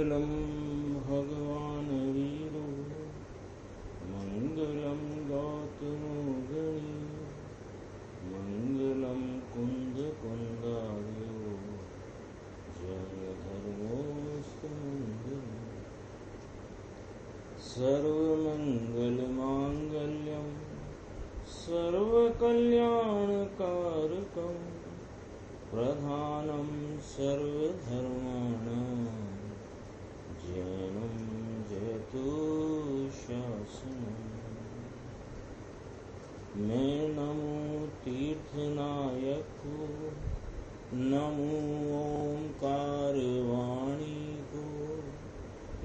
मंगलम भगवान वीरो मंगलम गौतमो गणी मंगलम कुंद कुंदार्यो जय धर्मोस्तु मंगलम् सर्वमंगल मांगल्यम सर्वकल्याणकारकम् प्रधानम सर्वधर्माणां जैनं जयतु शासनम्। मैं नमो तीर्थनायक को, नमो ओंकार वाणी को,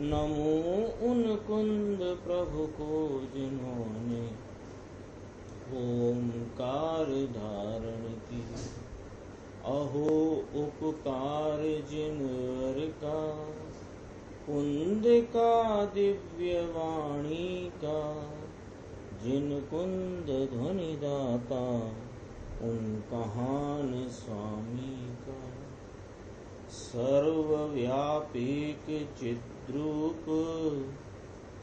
नमो उन कुंद प्रभु को जिन्होंने ओंकार धारण की। अहो उपकार जिनवर का, कुंद का दिव्य वाणी का, जिन कुंद ध्वनि दाता उन कहान स्वामी का। सर्वव्यापीक चिद्रूप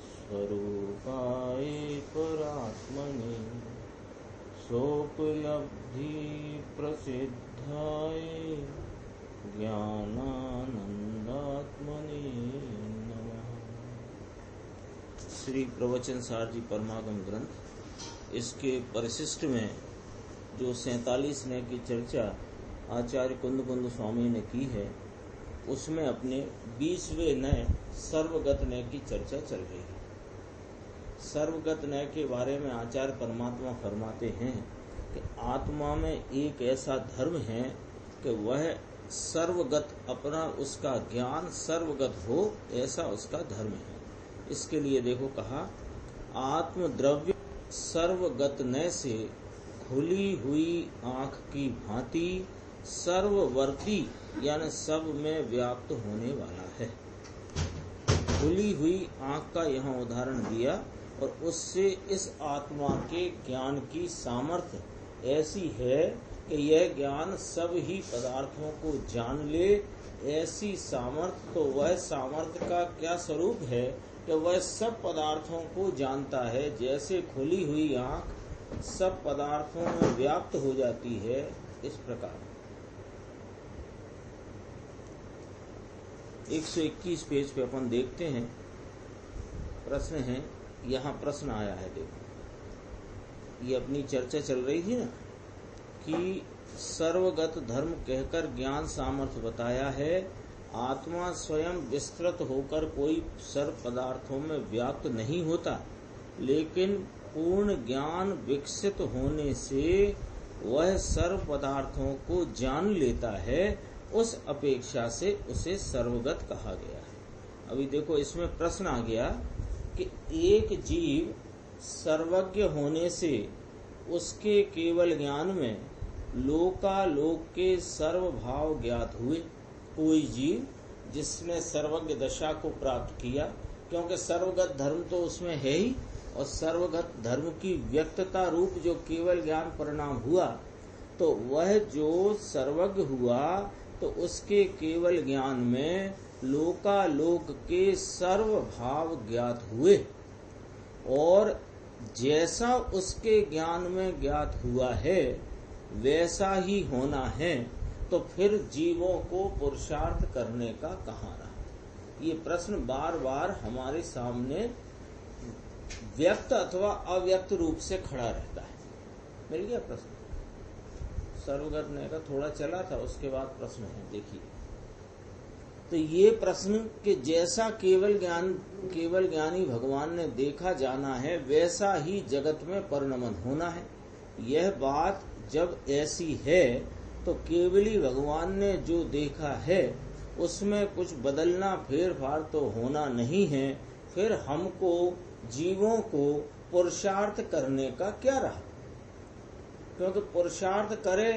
स्वरूपाय परात्मने सोपलब्धि प्रसिद्धाय ज्ञानानंदात्मने नमः। श्री प्रवचन सार जी परमागम ग्रंथ, इसके परिशिष्ट में जो 47 नय की चर्चा आचार्य कुंद कुंद स्वामी ने की है, उसमें अपने 20वें नय सर्वगत नय की चर्चा चल रही है। सर्वगत नय के बारे में आचार्य परमात्मा फरमाते हैं कि आत्मा में एक ऐसा धर्म है कि वह सर्वगत, अपना उसका ज्ञान सर्वगत हो, ऐसा उसका धर्म है। इसके लिए देखो कहा, आत्मद्रव्य सर्वगत नय से खुली हुई आँख की भांति सर्ववर्ती यानी सब में व्याप्त होने वाला है। खुली हुई आँख का यहाँ उदाहरण दिया और उससे इस आत्मा के ज्ञान की सामर्थ्य ऐसी है कि यह ज्ञान सब ही पदार्थों को जान ले। ऐसी सामर्थ्य, तो वह सामर्थ्य का क्या स्वरूप है कि वह सब पदार्थों को जानता है। जैसे खुली हुई आँख सब पदार्थों में व्याप्त हो जाती है, इस प्रकार 121 पेज पे अपन देखते हैं। प्रश्न है, यहाँ प्रश्न आया है। देखो, ये अपनी चर्चा चल रही थी ना कि सर्वगत धर्म कहकर ज्ञान सामर्थ्य बताया है। आत्मा स्वयं विस्तृत होकर कोई सर्व पदार्थों में व्याप्त नहीं होता, लेकिन पूर्ण ज्ञान विकसित होने से वह सर्व पदार्थों को जान लेता है। उस अपेक्षा से उसे सर्वगत कहा गया है। अभी देखो, इसमें प्रश्न आ गया कि एक जीव सर्वज्ञ होने से उसके केवल ज्ञान में लोकालोक के सर्व भाव ज्ञात हुए। कोई जीव जिसने सर्वज्ञ दशा को प्राप्त किया, क्योंकि सर्वगत धर्म तो उसमें है ही, और सर्वगत धर्म की व्यक्तता रूप जो केवल ज्ञान परिणाम हुआ, तो वह जो सर्वज्ञ हुआ तो उसके केवल ज्ञान में लोकालोक के सर्व भाव ज्ञात हुए। और जैसा उसके ज्ञान में ज्ञात हुआ है वैसा ही होना है, तो फिर जीवों को पुरुषार्थ करने का कहाँ रहा। ये प्रश्न बार बार हमारे सामने व्यक्त अथवा अव्यक्त रूप से खड़ा रहता है। मिल गया प्रश्न? सर्वगत ने का थोड़ा चला था, उसके बाद प्रश्न है, देखिए। तो ये प्रश्न कि जैसा केवल ज्ञानी भगवान ने देखा जाना है, वैसा ही जगत में परिणमन होना है। यह बात जब ऐसी है तो केवली भगवान ने जो देखा है उसमें कुछ बदलना फेरफार तो होना नहीं है। फिर हमको जीवों को पुरुषार्थ करने का क्या रहा? क्योंकि पुरुषार्थ करे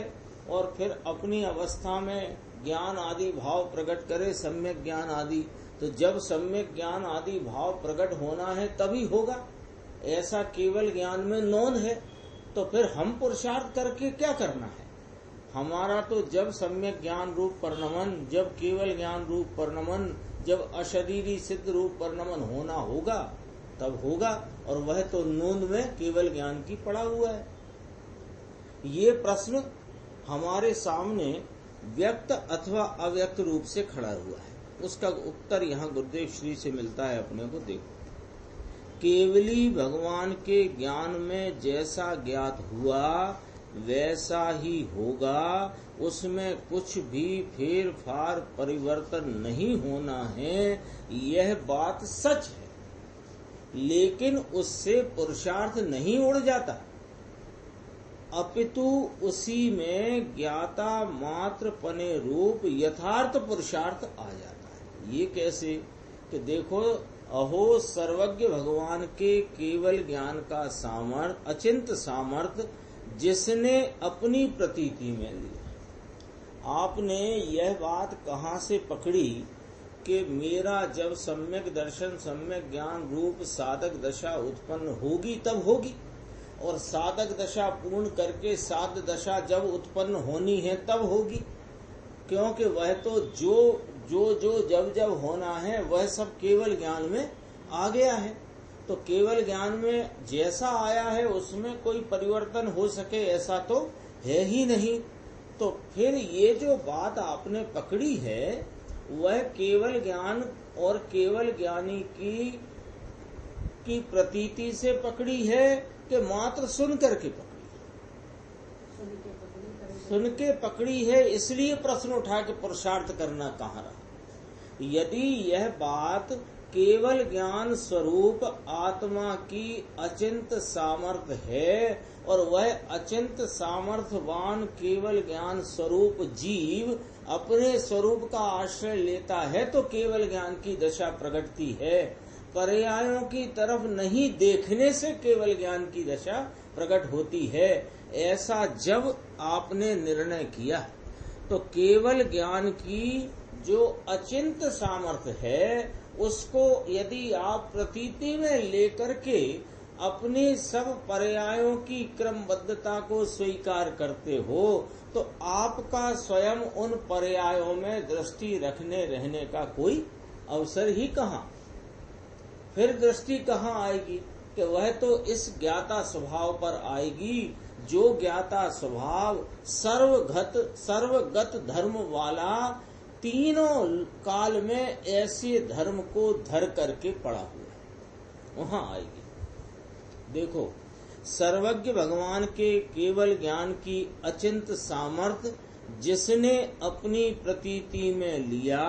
और फिर अपनी अवस्था में ज्ञान आदि भाव प्रकट करे, सम्यक ज्ञान आदि, तो जब सम्यक ज्ञान आदि भाव प्रकट होना है तभी होगा। ऐसा केवल ज्ञान में नोन है, तो फिर हम पुरुषार्थ करके क्या करना है? हमारा तो जब सम्यक ज्ञान रूप परिणमन, जब केवल ज्ञान रूप परिणमन, जब अशरीरी सिद्ध रूप परिणमन होना होगा तब होगा, और वह तो नोंद में केवल ज्ञान की पड़ा हुआ है। ये प्रश्न हमारे सामने व्यक्त अथवा अव्यक्त रूप से खड़ा हुआ है। उसका उत्तर यहाँ गुरुदेव श्री से मिलता है अपने को। देखो, केवली भगवान के ज्ञान में जैसा ज्ञात हुआ वैसा ही होगा, उसमें कुछ भी फेर फार परिवर्तन नहीं होना है, यह बात सच है। लेकिन उससे पुरुषार्थ नहीं उड़ जाता, अपितु उसी में ज्ञाता मात्र पने रूप यथार्थ पुरुषार्थ आ जाता है। ये कैसे? कि देखो, अहो सर्वज्ञ भगवान के केवल ज्ञान का सामर्थ्य, अचिंत सामर्थ्य जिसने अपनी प्रतीति में लिया। आपने यह बात कहाँ से पकड़ी कि मेरा जब सम्यक दर्शन, सम्यक ज्ञान रूप साधक दशा उत्पन्न होगी तब होगी, और साधक दशा पूर्ण करके साध दशा जब उत्पन्न होनी है तब होगी, क्योंकि वह तो जो जब जब होना है वह सब केवल ज्ञान में आ गया है। तो केवल ज्ञान में जैसा आया है उसमें कोई परिवर्तन हो सके ऐसा तो है ही नहीं। तो फिर ये जो बात आपने पकड़ी है वह केवल ज्ञान और केवल ज्ञानी की प्रतीति से पकड़ी है कि मात्र सुन करके पकड़ी? सुन के पकड़ी है, इसलिए प्रश्न उठा के पुरुषार्थ करना कहाँ रहा। यदि यह बात केवल ज्ञान स्वरूप आत्मा की अचिंत सामर्थ्य है और वह अचिंत सामर्थ्यवान केवल ज्ञान स्वरूप जीव अपने स्वरूप का आश्रय लेता है तो केवल ज्ञान की दशा प्रकटती है। पर्यायों की तरफ नहीं देखने से केवल ज्ञान की दशा प्रकट होती है। ऐसा जब आपने निर्णय किया तो केवल ज्ञान की जो अचिंत सामर्थ्य है उसको यदि आप प्रतीति में लेकर के अपनी सब पर्यायों की क्रमबद्धता को स्वीकार करते हो तो आपका स्वयं उन पर्यायों में दृष्टि रखने रहने का कोई अवसर ही कहाँ। फिर दृष्टि कहाँ आएगी कि वह तो इस ज्ञाता स्वभाव पर आएगी जो ज्ञाता स्वभाव सर्वगत धर्म वाला तीनों काल में ऐसे धर्म को धर करके पड़ा हुआ है, वहां आएगी। देखो, सर्वज्ञ भगवान के केवल ज्ञान की अचिंत सामर्थ्य जिसने अपनी प्रतीति में लिया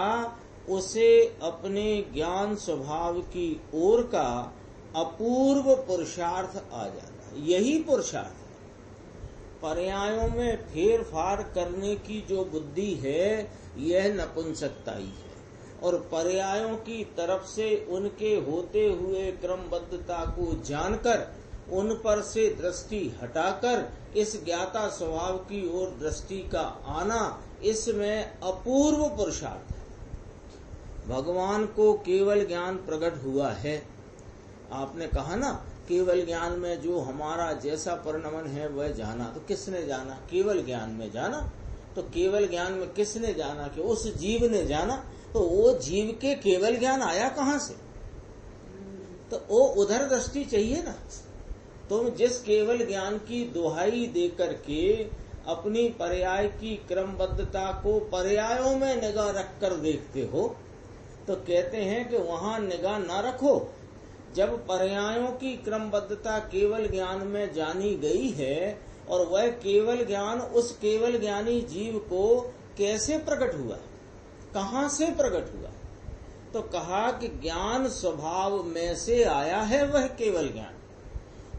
उसे अपने ज्ञान स्वभाव की ओर का अपूर्व पुरुषार्थ आ जाता है। यही पुरुषार्थ है। पर्यायों में फेर फार करने की जो बुद्धि है यह नपुंसकता ही है, और पर्यायों की तरफ से उनके होते हुए क्रमबद्धता को जानकर उन पर से दृष्टि हटाकर इस ज्ञाता स्वभाव की ओर दृष्टि का आना, इसमें अपूर्व पुरुषार्थ है। भगवान को केवल ज्ञान प्रकट हुआ है। आपने कहा ना, केवल ज्ञान में जो हमारा जैसा परिणमन है वह जाना। तो किसने जाना? केवल ज्ञान में जाना। तो केवल ज्ञान में किसने जाना? कि उस जीव ने जाना। तो वो जीव के केवल ज्ञान आया कहाँ से? तो वो उधर दृष्टि चाहिए ना। तुम जिस केवल ज्ञान की दुहाई देकर के अपनी पर्याय की क्रमबद्धता को पर्यायों में निगाह रखकर देखते हो तो कहते हैं कि वहां निगाह न रखो। जब पर्यायों की क्रमबद्धता केवल ज्ञान में जानी गई है और वह केवल ज्ञान उस केवल ज्ञानी जीव को कैसे प्रकट हुआ, कहाँ से प्रकट हुआ, तो कहा कि ज्ञान स्वभाव में से आया है वह केवल ज्ञान,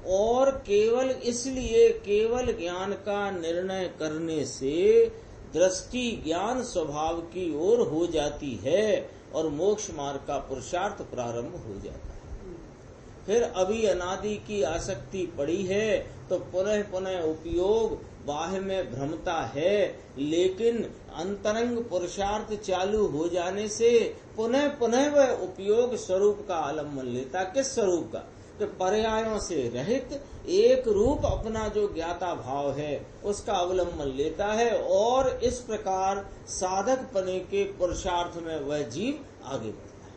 और केवल इसलिए केवल ज्ञान का निर्णय करने से दृष्टि ज्ञान स्वभाव की ओर हो जाती है और मोक्ष मार्ग का पुरुषार्थ प्रारंभ हो जाता है। फिर अभी अनादि की आसक्ति पड़ी है तो पुनः पुनः उपयोग बाह्य में भ्रमता है, लेकिन अंतरंग पुरुषार्थ चालू हो जाने से पुनः पुनः वह उपयोग स्वरूप का आलम्बन लेता। किस स्वरूप का? कि पर्यायों से रहित एक रूप अपना जो ज्ञाता भाव है उसका अवलंबन लेता है और इस प्रकार साधक पने के पुरुषार्थ में वह जीव आगे बढ़ता है।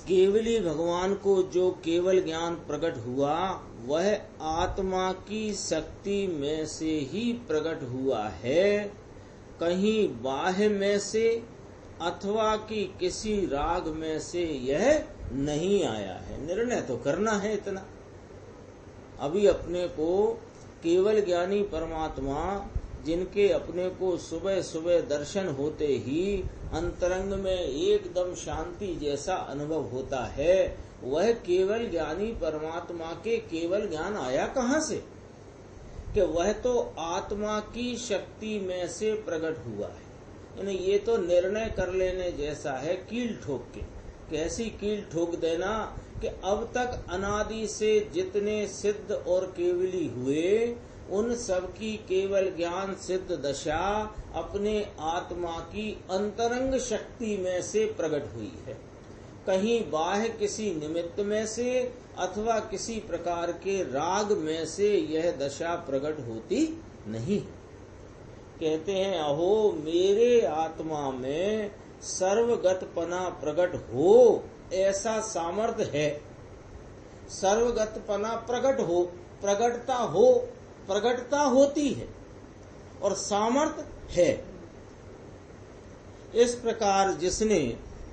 केवली भगवान को जो केवल ज्ञान प्रकट हुआ वह आत्मा की शक्ति में से ही प्रकट हुआ है, कहीं बाह्य में से अथवा कि किसी राग में से यह नहीं आया है। निर्णय तो करना है इतना। अभी अपने को केवल ज्ञानी परमात्मा, जिनके अपने को सुबह सुबह दर्शन होते ही अंतरंग में एकदम शांति जैसा अनुभव होता है, वह केवल ज्ञानी परमात्मा के केवल ज्ञान आया कहाँ से? कि वह तो आत्मा की शक्ति में से प्रकट हुआ है। यानी ये तो निर्णय कर लेने जैसा है कील ठोक के। कैसी कील ठोक देना कि अब तक अनादि से जितने सिद्ध और केवली हुए उन सब की केवल ज्ञान सिद्ध दशा अपने आत्मा की अंतरंग शक्ति में से प्रकट हुई है, कहीं बाह्य किसी निमित्त में से अथवा किसी प्रकार के राग में से यह दशा प्रकट होती नहीं। कहते हैं अहो मेरे आत्मा में सर्वगतपना प्रकट हो ऐसा सामर्थ्य है। सर्वगतपना प्रकट हो, प्रकटता होती है और सामर्थ्य है। इस प्रकार जिसने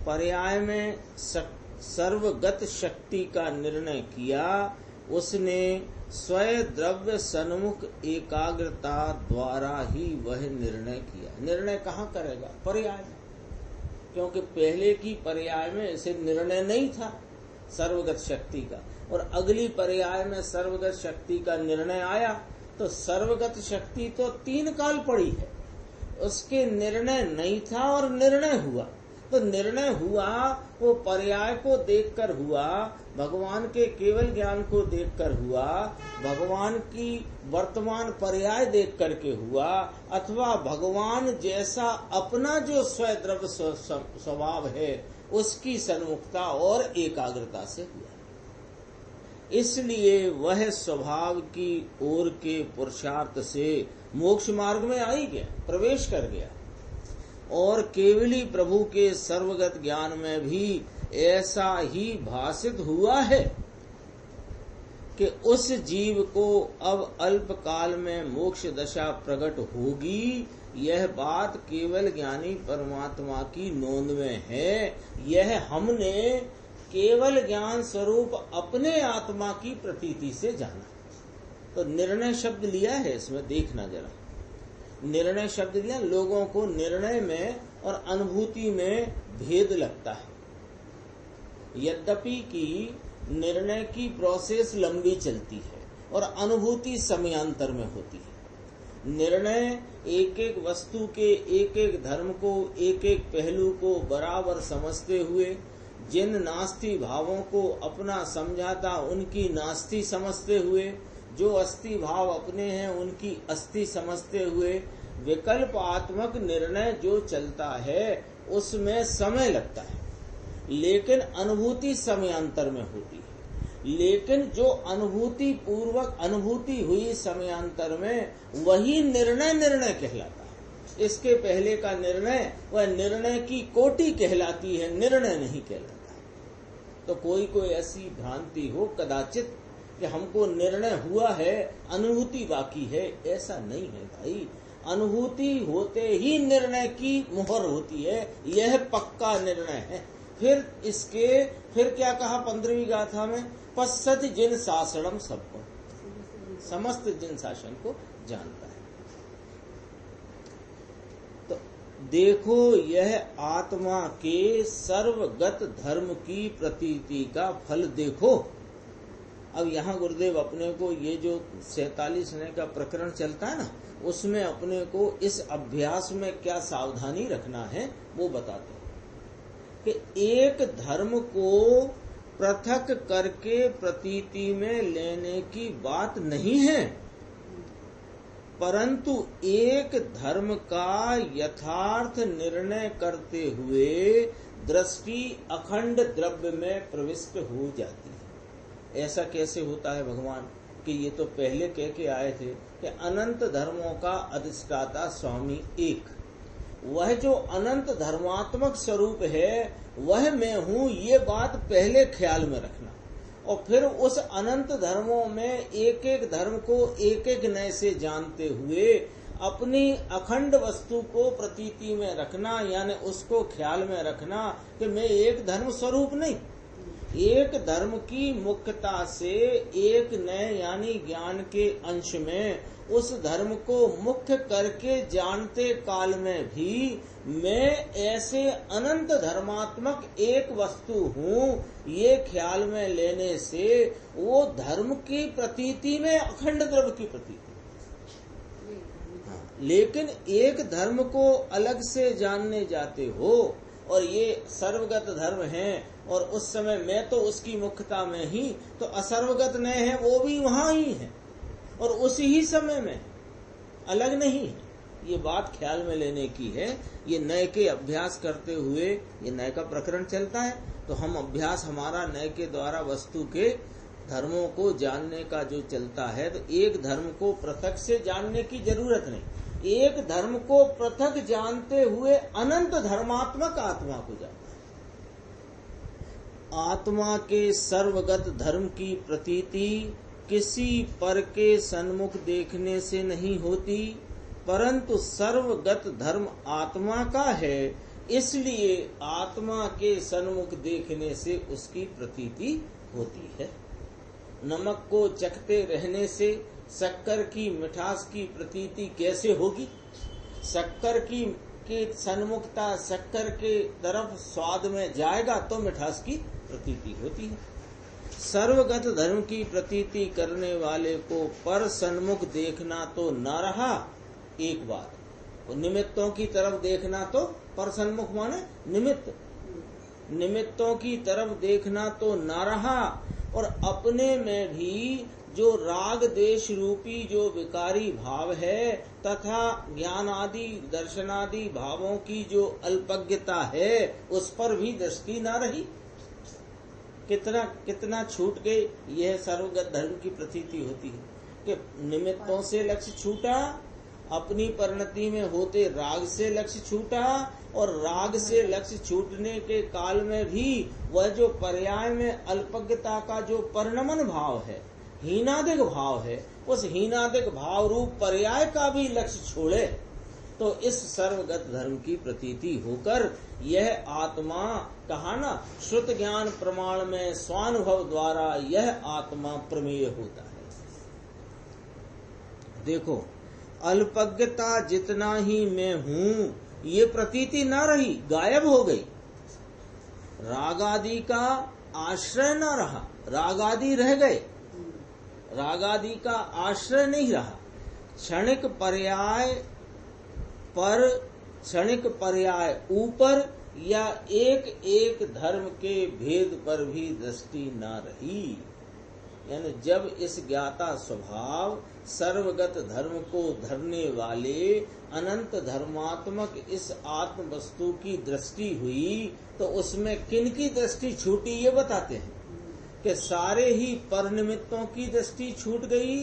पर्याय में सर्वगत शक्ति का निर्णय किया उसने स्वयं द्रव्य सन्मुख एकाग्रता द्वारा ही वह निर्णय किया। निर्णय कहाँ करेगा? पर्याय, क्योंकि पहले की पर्याय में इसे निर्णय नहीं था सर्वगत शक्ति का, और अगली पर्याय में सर्वगत शक्ति का निर्णय आया तो सर्वगत शक्ति तो 3 काल पड़ी है, उसके निर्णय नहीं था और निर्णय हुआ। तो निर्णय हुआ वो पर्याय को देखकर हुआ, भगवान के केवल ज्ञान को देखकर हुआ, भगवान की वर्तमान पर्याय देख करके हुआ, अथवा भगवान जैसा अपना जो स्वद्रव्य स्वभाव है उसकी सन्मुखता और एकाग्रता से हुआ। इसलिए वह स्वभाव की ओर के पुरुषार्थ से मोक्ष मार्ग में आ ही गया, प्रवेश कर गया। और केवली प्रभु के सर्वगत ज्ञान में भी ऐसा ही भासित हुआ है कि उस जीव को अब अल्प काल में मोक्ष दशा प्रकट होगी। यह बात केवल ज्ञानी परमात्मा की नोंद में है। यह हमने केवल ज्ञान स्वरूप अपने आत्मा की प्रतीति से जाना। तो निर्णय शब्द लिया है इसमें, देखना जरा। निर्णय शब्द दिया, लोगों को निर्णय में और अनुभूति में भेद लगता है। यद्यपि कि निर्णय की प्रोसेस लंबी चलती है और अनुभूति समयांतर में होती है। निर्णय एक एक वस्तु के एक एक धर्म को, एक एक पहलू को बराबर समझते हुए, जिन नास्ति भावों को अपना समझाता उनकी नास्ति समझते हुए, जो अस्थि भाव अपने हैं उनकी अस्थि समझते हुए विकल्पात्मक निर्णय जो चलता है उसमें समय लगता है, लेकिन अनुभूति समयांतर में होती है। लेकिन जो अनुभूति पूर्वक अनुभूति हुई समयांतर में, वही निर्णय कहलाता है। इसके पहले का निर्णय वह निर्णय की कोटि कहलाती है, निर्णय नहीं कहलाता। तो कोई ऐसी भ्रांति हो कदाचित कि हमको निर्णय हुआ है, अनुभूति बाकी है, ऐसा नहीं है भाई। अनुभूति होते ही निर्णय की मुहर होती है, यह पक्का निर्णय है। फिर क्या कहा 15वीं गाथा में? पश्यत जिन शासनम सबको, समस्त जिन शासन को जानता है। तो देखो यह आत्मा के सर्वगत धर्म की प्रतीति का फल देखो। अब यहाँ गुरुदेव अपने को ये जो 47 का प्रकरण चलता है ना, उसमें अपने को इस अभ्यास में क्या सावधानी रखना है वो बताते हैं कि एक धर्म को पृथक करके प्रतीति में लेने की बात नहीं है, परंतु एक धर्म का यथार्थ निर्णय करते हुए दृष्टि अखंड द्रव्य में प्रविष्ट हो जाती है। ऐसा कैसे होता है भगवान? कि ये तो पहले कह के आए थे कि अनंत धर्मों का अधिष्ठाता स्वामी एक, वह जो अनंत धर्मात्मक स्वरूप है वह मैं हूँ, ये बात पहले ख्याल में रखना। और फिर उस अनंत धर्मों में एक एक धर्म को एक एक नए से जानते हुए अपनी अखंड वस्तु को प्रतीति में रखना, यानी उसको ख्याल में रखना कि मैं एक धर्म स्वरूप नहीं, एक धर्म की मुख्यता से एक नए यानी ज्ञान के अंश में उस धर्म को मुख्य करके जानते काल में भी मैं ऐसे अनंत धर्मात्मक एक वस्तु हूँ, ये ख्याल में लेने से वो धर्म की प्रतीति में अखंड द्रव्य की प्रतीति। लेकिन एक धर्म को अलग से जानने जाते हो और ये सर्वगत धर्म है, और उस समय मैं तो उसकी मुख्यता में ही, तो असर्वगत नए है वो भी वहां ही है और उसी ही समय में, अलग नहीं है। ये बात ख्याल में लेने की है। ये नए के अभ्यास करते हुए ये नए का प्रकरण चलता है, तो हम अभ्यास हमारा नए के द्वारा वस्तु के धर्मों को जानने का जो चलता है, तो एक धर्म को पृथक से जानने की जरूरत नहीं, एक धर्म को पृथक जानते हुए अनंत धर्मात्मक आत्मा को जानना। आत्मा के सर्वगत धर्म की प्रतीति किसी पर के सन्मुख देखने से नहीं होती, परंतु सर्वगत धर्म आत्मा का है, इसलिए आत्मा के सन्मुख देखने से उसकी प्रतीति होती है। नमक को चखते रहने से शक्कर की मिठास की प्रतीति कैसे होगी? शक्कर की सन्मुखता शक्कर के तरफ स्वाद में जाएगा तो मिठास की प्रतीति होती है। सर्वगत धर्म की प्रतीति करने वाले को पर सन्मुख देखना तो न रहा एक बात, और निमित्तों की तरफ देखना तो पर सन्मुख माने निमित्त, निमित्तों की तरफ देखना तो न रहा, और अपने में भी जो राग देश रूपी जो विकारी भाव है तथा ज्ञान आदि दर्शनादि भावों की जो अल्पज्ञता है उस पर भी दृष्टि न रही। कितना कितना छूट गए। यह सर्वगत धर्म की प्रतीति होती है कि निमित्तों से लक्ष्य छूटा, अपनी परिणति में होते राग से लक्ष्य छूटा, और राग से लक्ष्य छूटने के काल में भी वह जो पर्याय में अल्पज्ञता का जो परिणमन भाव है, हीनादिक भाव है, उस हीनादिक भाव रूप पर्याय का भी लक्ष्य छोड़े तो इस सर्वगत धर्म की प्रतीति होकर यह आत्मा, कहा ना, श्रुत ज्ञान प्रमाण में स्वानुभव द्वारा यह आत्मा प्रमेय होता है। देखो, अल्पज्ञता जितना ही मैं हूँ ये प्रतीति न रही, गायब हो गई। रागादि का आश्रय न रहा, रागादि रह गए, रागादि का आश्रय नहीं रहा। क्षणिक पर्याय पर, क्षणिक पर्याय ऊपर या एक एक धर्म के भेद पर भी दृष्टि न रही। यानी जब इस ज्ञाता स्वभाव सर्वगत धर्म को धरने वाले अनंत धर्मात्मक इस आत्म वस्तु की दृष्टि हुई तो उसमें किन की दृष्टि छूटी ये बताते हैं कि सारे ही पर निमित्तों की दृष्टि छूट गई,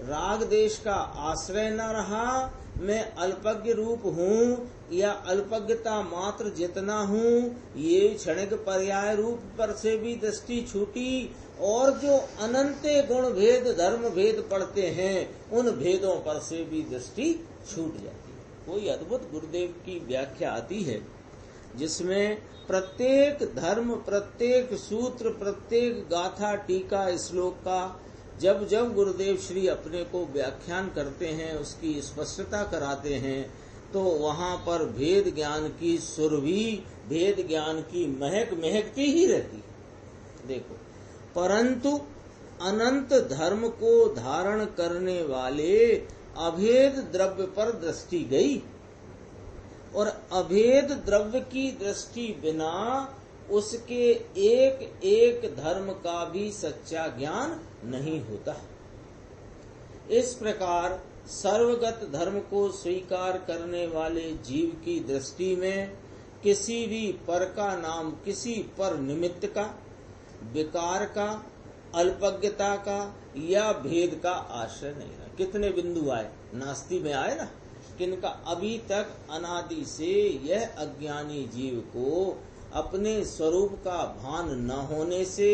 राग देश का आश्रय न रहा, मैं अल्पज्ञ रूप हूँ या अल्पज्ञता मात्र जितना हूँ, ये क्षणिक पर्याय रूप पर से भी दृष्टि छूटी, और जो अनंते गुण भेद धर्म भेद पढ़ते हैं उन भेदों पर से भी दृष्टि छूट जाती है। कोई अद्भुत गुरुदेव की व्याख्या आती है जिसमें प्रत्येक धर्म, प्रत्येक सूत्र, प्रत्येक गाथा, टीका, श्लोक का जब जब गुरुदेव श्री अपने को व्याख्यान करते हैं, उसकी स्पष्टता कराते हैं, तो वहाँ पर भेद ज्ञान की सुरभि, भेद ज्ञान की महक महकती ही रहती है। देखो, परंतु अनंत धर्म को धारण करने वाले अभेद द्रव्य पर दृष्टि गई, और अभेद द्रव्य की दृष्टि बिना उसके एक एक धर्म का भी सच्चा ज्ञान नहीं होता। इस प्रकार सर्वगत धर्म को स्वीकार करने वाले जीव की दृष्टि में किसी भी पर का नाम किसी पर निमित्त का, विकार का, अल्पज्ञता का या भेद का आश्रय नहीं है। कितने बिंदु आए, नास्ति में आए ना, किनका? अभी तक अनादि से यह अज्ञानी जीव को अपने स्वरूप का भान न होने से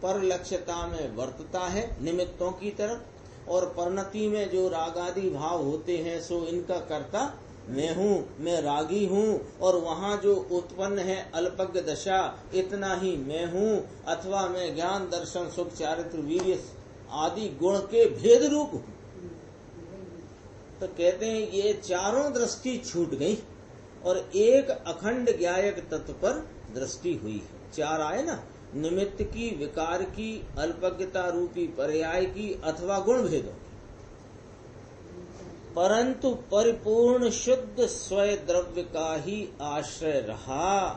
परलक्ष्यता में वर्तता है निमित्तों की तरफ, और परिणति में जो रागादि भाव होते हैं सो इनका कर्ता मैं हूँ, मैं रागी हूँ, और वहाँ जो उत्पन्न है अल्पज्ञ दशा इतना ही मैं हूँ, अथवा मैं ज्ञान दर्शन सुख चारित्र वीर्य आदि गुण के भेद रूप हूँ। तो कहते हैं ये चारों दृष्टि छूट गई और एक अखंड ज्ञायक तत्व पर दृष्टि हुई है। चार आए ना, निमित्त की, विकार की, अल्पज्ञता रूपी पर्याय की अथवा गुण भेदों की। परंतु परिपूर्ण शुद्ध स्वय द्रव्य का ही आश्रय रहा,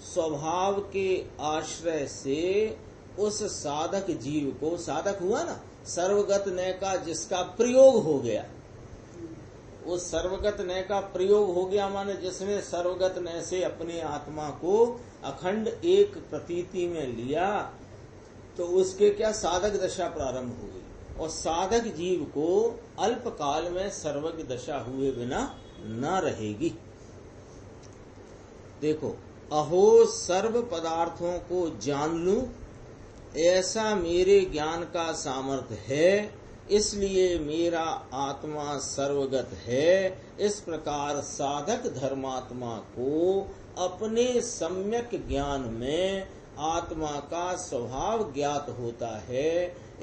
स्वभाव के आश्रय से उस साधक जीव को, साधक हुआ ना, सर्वगत नय का जिसका प्रयोग हो गया, उस सर्वगत नय का प्रयोग हो गया माने जिसने सर्वगत नय से अपने आत्मा को अखंड एक प्रतीति में लिया, तो उसके क्या साधक दशा प्रारंभ हो गई, और साधक जीव को अल्प काल में सर्वज्ञ दशा हुए बिना न रहेगी। देखो, अहो सर्व पदार्थों को जान लूं ऐसा मेरे ज्ञान का सामर्थ्य है, इसलिए मेरा आत्मा सर्वगत है। इस प्रकार साधक धर्मात्मा को अपने सम्यक ज्ञान में आत्मा का स्वभाव ज्ञात होता है।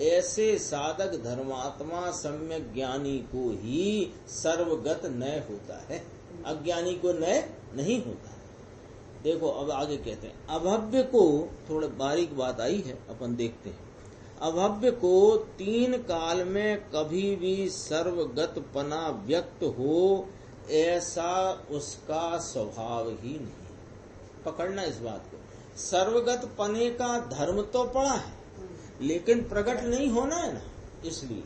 ऐसे साधक धर्मात्मा सम्यक ज्ञानी को ही सर्वगत नय होता है, अज्ञानी को नय नहीं होता है। देखो अब आगे कहते हैं, अभव्य को, थोड़ा बारीक बात आई है अपन देखते हैं। अभव्य को तीन काल में कभी भी सर्वगतपना व्यक्त हो ऐसा उसका स्वभाव ही नहीं। पकड़ना इस बात को, सर्वगत पने का धर्म तो पड़ा है लेकिन प्रकट नहीं होना है ना, इसलिए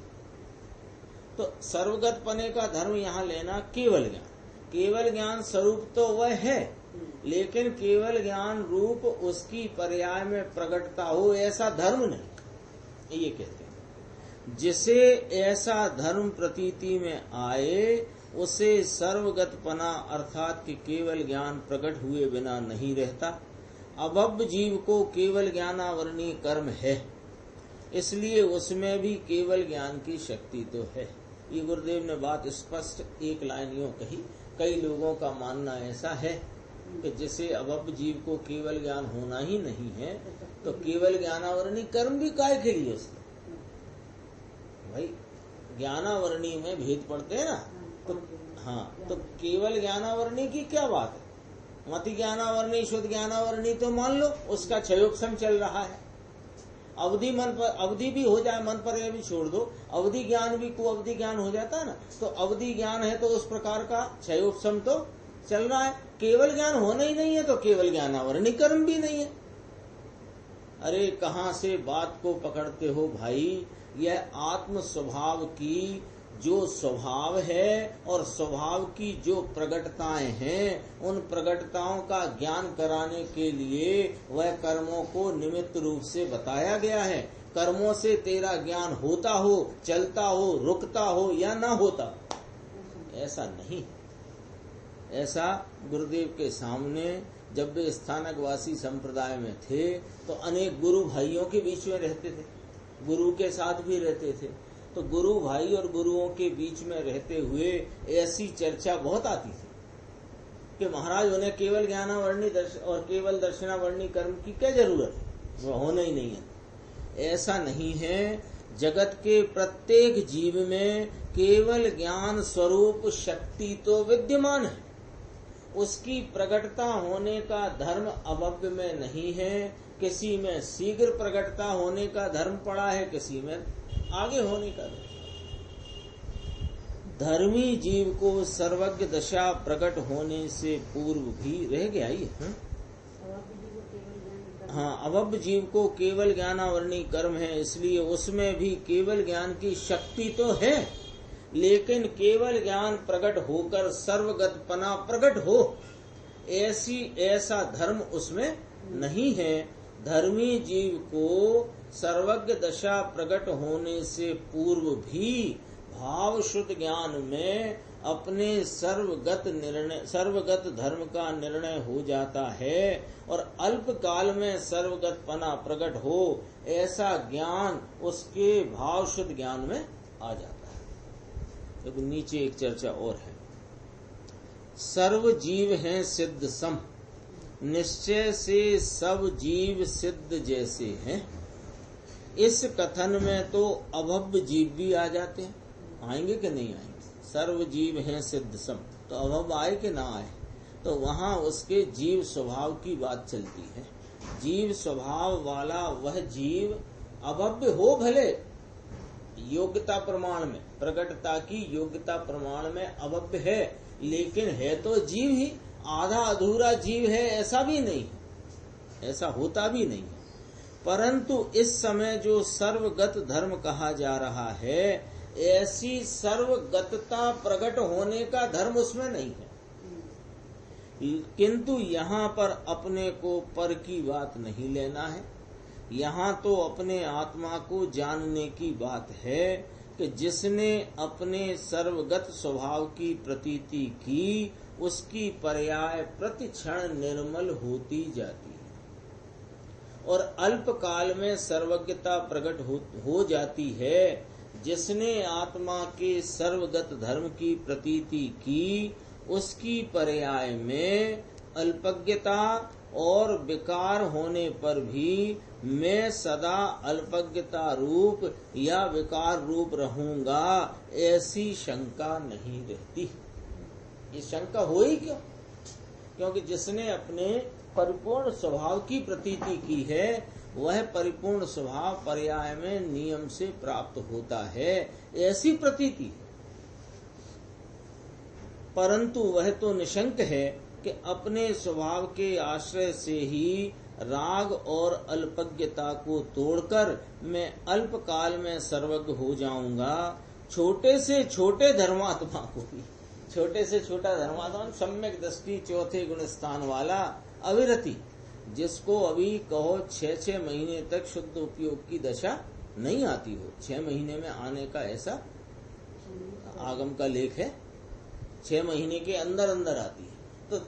तो सर्वगत पने का धर्म यहाँ लेना केवल ज्ञान। केवल ज्ञान स्वरूप तो वह है, लेकिन केवल ज्ञान रूप उसकी पर्याय में प्रकटता हो ऐसा धर्म नहीं, ये कहते हैं। जिसे ऐसा धर्म प्रतीति में आए उसे सर्वगतपना अर्थात कि केवल ज्ञान प्रकट हुए बिना नहीं रहता। अभव्य जीव को केवल ज्ञानावरणीय कर्म है, इसलिए उसमें भी केवल ज्ञान की शक्ति तो है। ये गुरुदेव ने बात स्पष्ट एक लाइन यूं कही। कई लोगों का मानना ऐसा है कि जिसे अभव्य जीव को केवल ज्ञान होना ही नहीं है तो केवल ज्ञानावरणीय कर्म भी काय के लिए उसने? भाई ज्ञानावरणीय में भेद पड़ते हैं ना, तो हाँ, तो केवल ज्ञानावरणीय की क्या बात है? मति ज्ञानावरणीय, शुद्ध ज्ञानावरणीय तो मान लो उसका क्षयोपशम चल रहा है। अवधि मन पर, अवधि भी हो जाए, मन पर यह भी छोड़ दो, अवधि ज्ञान भी कुअवधि ज्ञान हो जाता है ना, तो अवधि ज्ञान है तो उस प्रकार का क्षयोपशम तो चल रहा है। केवल ज्ञान होना ही नहीं है तो केवल ज्ञानावरणीय कर्म भी नहीं है। अरे कहाँ से बात को पकड़ते हो भाई? यह आत्म स्वभाव की जो स्वभाव है और स्वभाव की जो प्रगटताएं हैं, उन प्रगटताओं का ज्ञान कराने के लिए वह कर्मों को निमित्त रूप से बताया गया है। कर्मों से तेरा ज्ञान होता हो, चलता हो, रुकता हो या ना होता, ऐसा नहीं। ऐसा गुरुदेव के सामने जब वे स्थानकवासी संप्रदाय में थे तो अनेक गुरु भाइयों के बीच में रहते थे, गुरु के साथ भी रहते थे। तो गुरु भाई और गुरुओं के बीच में रहते हुए ऐसी चर्चा बहुत आती थी कि महाराज उन्हें केवल ज्ञानावरणीय और केवल दर्शनावरणीय कर्म की क्या जरूरत है, वो होना ही नहीं है। ऐसा नहीं है। जगत के प्रत्येक जीव में केवल ज्ञान स्वरूप शक्ति तो विद्यमान है, उसकी प्रकटता होने का धर्म अभव्य में नहीं है। किसी में शीघ्र प्रकटता होने का धर्म पड़ा है, किसी में आगे होने का। धर्मी जीव को सर्वज्ञ दशा प्रकट होने से पूर्व भी रह गया ये। हाँ, अभव्य जीव को केवल ज्ञानावरणीय कर्म है, इसलिए उसमें भी केवल ज्ञान की शक्ति तो है, लेकिन केवल ज्ञान प्रकट होकर सर्वगतपना प्रकट हो ऐसा धर्म उसमें नहीं है। धर्मी जीव को सर्वज्ञ दशा प्रकट होने से पूर्व भी भाव शुद्ध ज्ञान में अपने सर्वगत धर्म का निर्णय हो जाता है और अल्प काल में सर्वगत पना प्रकट हो ऐसा ज्ञान उसके भाव शुद्ध ज्ञान में आ जाता है। तो नीचे एक चर्चा और है। सर्व जीव हैं सिद्ध सम, निश्चय से सब जीव सिद्ध जैसे हैं। इस कथन में तो अभव्य जीव भी आ जाते हैं, आएंगे कि नहीं आएंगे? सर्व जीव हैं सिद्ध सम, तो अभव्य आए कि ना आए? तो वहां उसके जीव स्वभाव की बात चलती है। जीव स्वभाव वाला वह जीव अभव्य हो भले, योग्यता प्रमाण में, प्रकटता की योग्यता प्रमाण में अभव्य है, लेकिन है तो जीव ही, आधा अधूरा जीव है ऐसा भी नहीं, ऐसा होता भी नहीं। परंतु इस समय जो सर्वगत धर्म कहा जा रहा है, ऐसी सर्वगतता प्रकट होने का धर्म उसमें नहीं है। किंतु यहाँ पर अपने को पर की बात नहीं लेना है। यहाँ तो अपने आत्मा को जानने की बात है कि जिसने अपने सर्वगत स्वभाव की प्रतीति की, उसकी पर्याय प्रतिक्षण निर्मल होती जाती है और अल्प काल में सर्वज्ञता प्रकट हो जाती है। जिसने आत्मा के सर्वगत धर्म की प्रतीति की, उसकी पर्याय में अल्पज्ञता और विकार होने पर भी मैं सदा अल्पज्ञता रूप या विकार रूप रहूंगा, ऐसी शंका नहीं रहती। ये शंका हो ही क्यों? क्योंकि जिसने अपने परिपूर्ण स्वभाव की प्रतीति की है, वह परिपूर्ण स्वभाव पर्याय में नियम से प्राप्त होता है, ऐसी प्रतीति। परंतु वह तो निशंक है कि अपने स्वभाव के आश्रय से ही राग और अल्पज्ञता को तोड़कर मैं अल्प काल में सर्वज्ञ हो जाऊंगा। छोटे से छोटे धर्मात्मा को भी, छोटे से छोटा धर्मात्मा सम्यक दृष्टि चौथे गुण स्थान वाला अविरति, जिसको अभी कहो 6-6 महीने तक शुद्ध उपयोग की दशा नहीं आती हो, 6 महीने में आने का ऐसा आगम का लेख है, 6 महीने के अंदर अंदर आती है। तो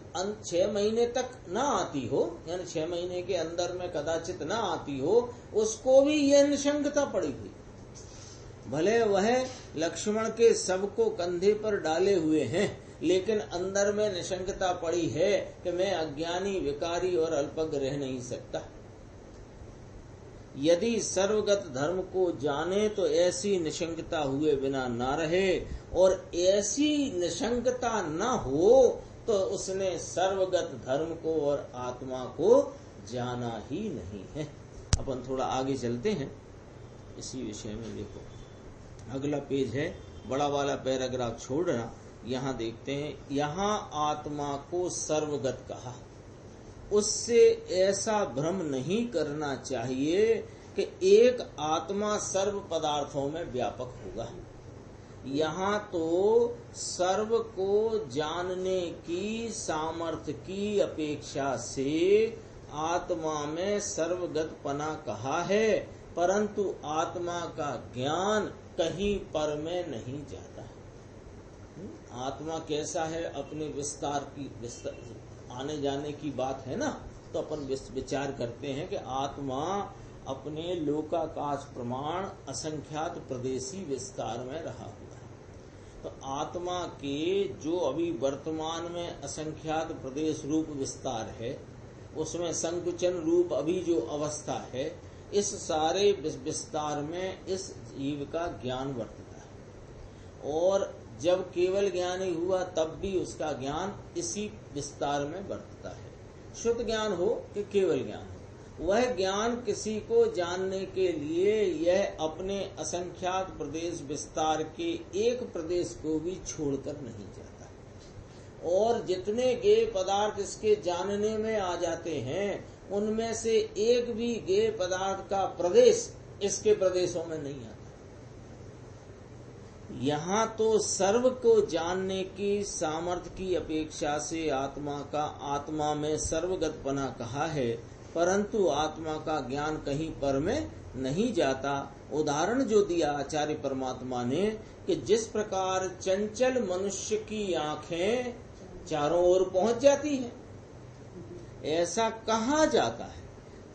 6 महीने तक ना आती हो, यानी 6 महीने के अंदर में कदाचित ना आती हो, उसको भी यह निशंकता पड़ी हुई। भले वह लक्ष्मण के सबको कंधे पर डाले हुए हैं, लेकिन अंदर में निशंकता पड़ी है कि मैं अज्ञानी, विकारी और अल्पज्ञ रह नहीं सकता। यदि सर्वगत धर्म को जाने तो ऐसी निशंकता हुए बिना ना रहे, और ऐसी निशंकता न हो तो उसने सर्वगत धर्म को और आत्मा को जाना ही नहीं है। अपन थोड़ा आगे चलते हैं इसी विषय में। देखो अगला पेज है, बड़ा वाला पैराग्राफ छोड़ना, यहाँ देखते हैं। यहाँ आत्मा को सर्वगत कहा, उससे ऐसा भ्रम नहीं करना चाहिए कि एक आत्मा सर्व पदार्थों में व्यापक होगा। यहाँ तो सर्व को जानने की सामर्थ्य की अपेक्षा से आत्मा में सर्वगत पना कहा है, परंतु आत्मा का ज्ञान कहीं पर में नहीं जाता। आत्मा कैसा है, अपने विस्तार आने जाने की बात है ना, तो अपन विचार करते हैं कि आत्मा अपने लोकाकाश प्रमाण असंख्यात प्रदेशी विस्तार में रहा हुआ है। तो आत्मा के जो अभी वर्तमान में असंख्यात प्रदेश रूप विस्तार है, उसमें संकुचन रूप अभी जो अवस्था है, इस सारे विस्तार में इस जीव का ज्ञान वर्तता है। और जब केवल ज्ञान ही हुआ तब भी उसका ज्ञान इसी विस्तार में वर्तता है। शुद्ध ज्ञान हो कि केवल ज्ञान हो, वह ज्ञान किसी को जानने के लिए यह अपने असंख्यात प्रदेश विस्तार के एक प्रदेश को भी छोड़कर नहीं जाता। और जितने ज्ञेय पदार्थ इसके जानने में आ जाते हैं, उनमें से एक भी ज्ञेय पदार्थ का प्रदेश इसके प्रदेशों में नहीं आता। यहाँ तो सर्व को जानने की सामर्थ्य की अपेक्षा से आत्मा में सर्वगतपना कहा है, परंतु आत्मा का ज्ञान कहीं पर में नहीं जाता। उदाहरण जो दिया आचार्य परमात्मा ने कि जिस प्रकार चंचल मनुष्य की आंखें चारों ओर पहुंच जाती हैं, ऐसा कहा जाता है,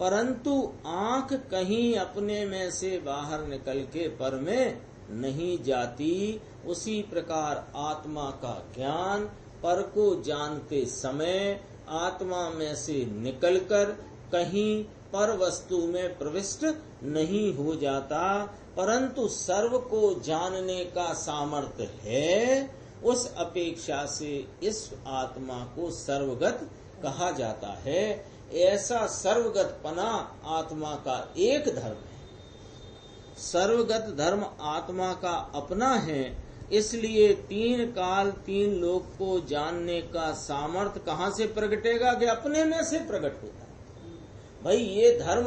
परंतु आंख कहीं अपने में से बाहर निकल के पर में नहीं जाती। उसी प्रकार आत्मा का ज्ञान पर को जानते समय आत्मा में से निकलकर कहीं पर वस्तु में प्रविष्ट नहीं हो जाता, परंतु सर्व को जानने का सामर्थ्य है। उस अपेक्षा से इस आत्मा को सर्वगत कहा जाता है। ऐसा सर्वगतपना आत्मा का एक धर्म है। सर्वगत धर्म आत्मा का अपना है, इसलिए तीन काल तीन लोक को जानने का सामर्थ्य कहाँ से प्रगटेगा कि अपने में से प्रकट होता है। भाई ये धर्म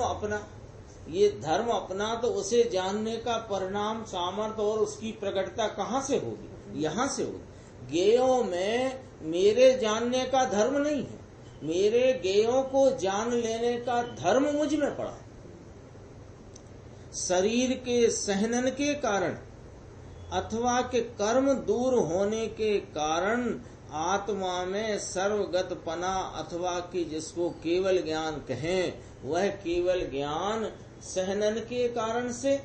अपना तो उसे जानने का परिणाम सामर्थ्य और उसकी प्रकटता कहाँ से होगी? यहाँ से होगी। ज्ञेयों में मेरे जानने का धर्म नहीं है, मेरे ज्ञेयों को जान लेने का धर्म मुझ में पड़ा। शरीर के सहनन के कारण अथवा के कर्म दूर होने के कारण आत्मा में सर्वगतपना अथवा कि जिसको केवल ज्ञान कहें, वह केवल ज्ञान सहनन के कारण से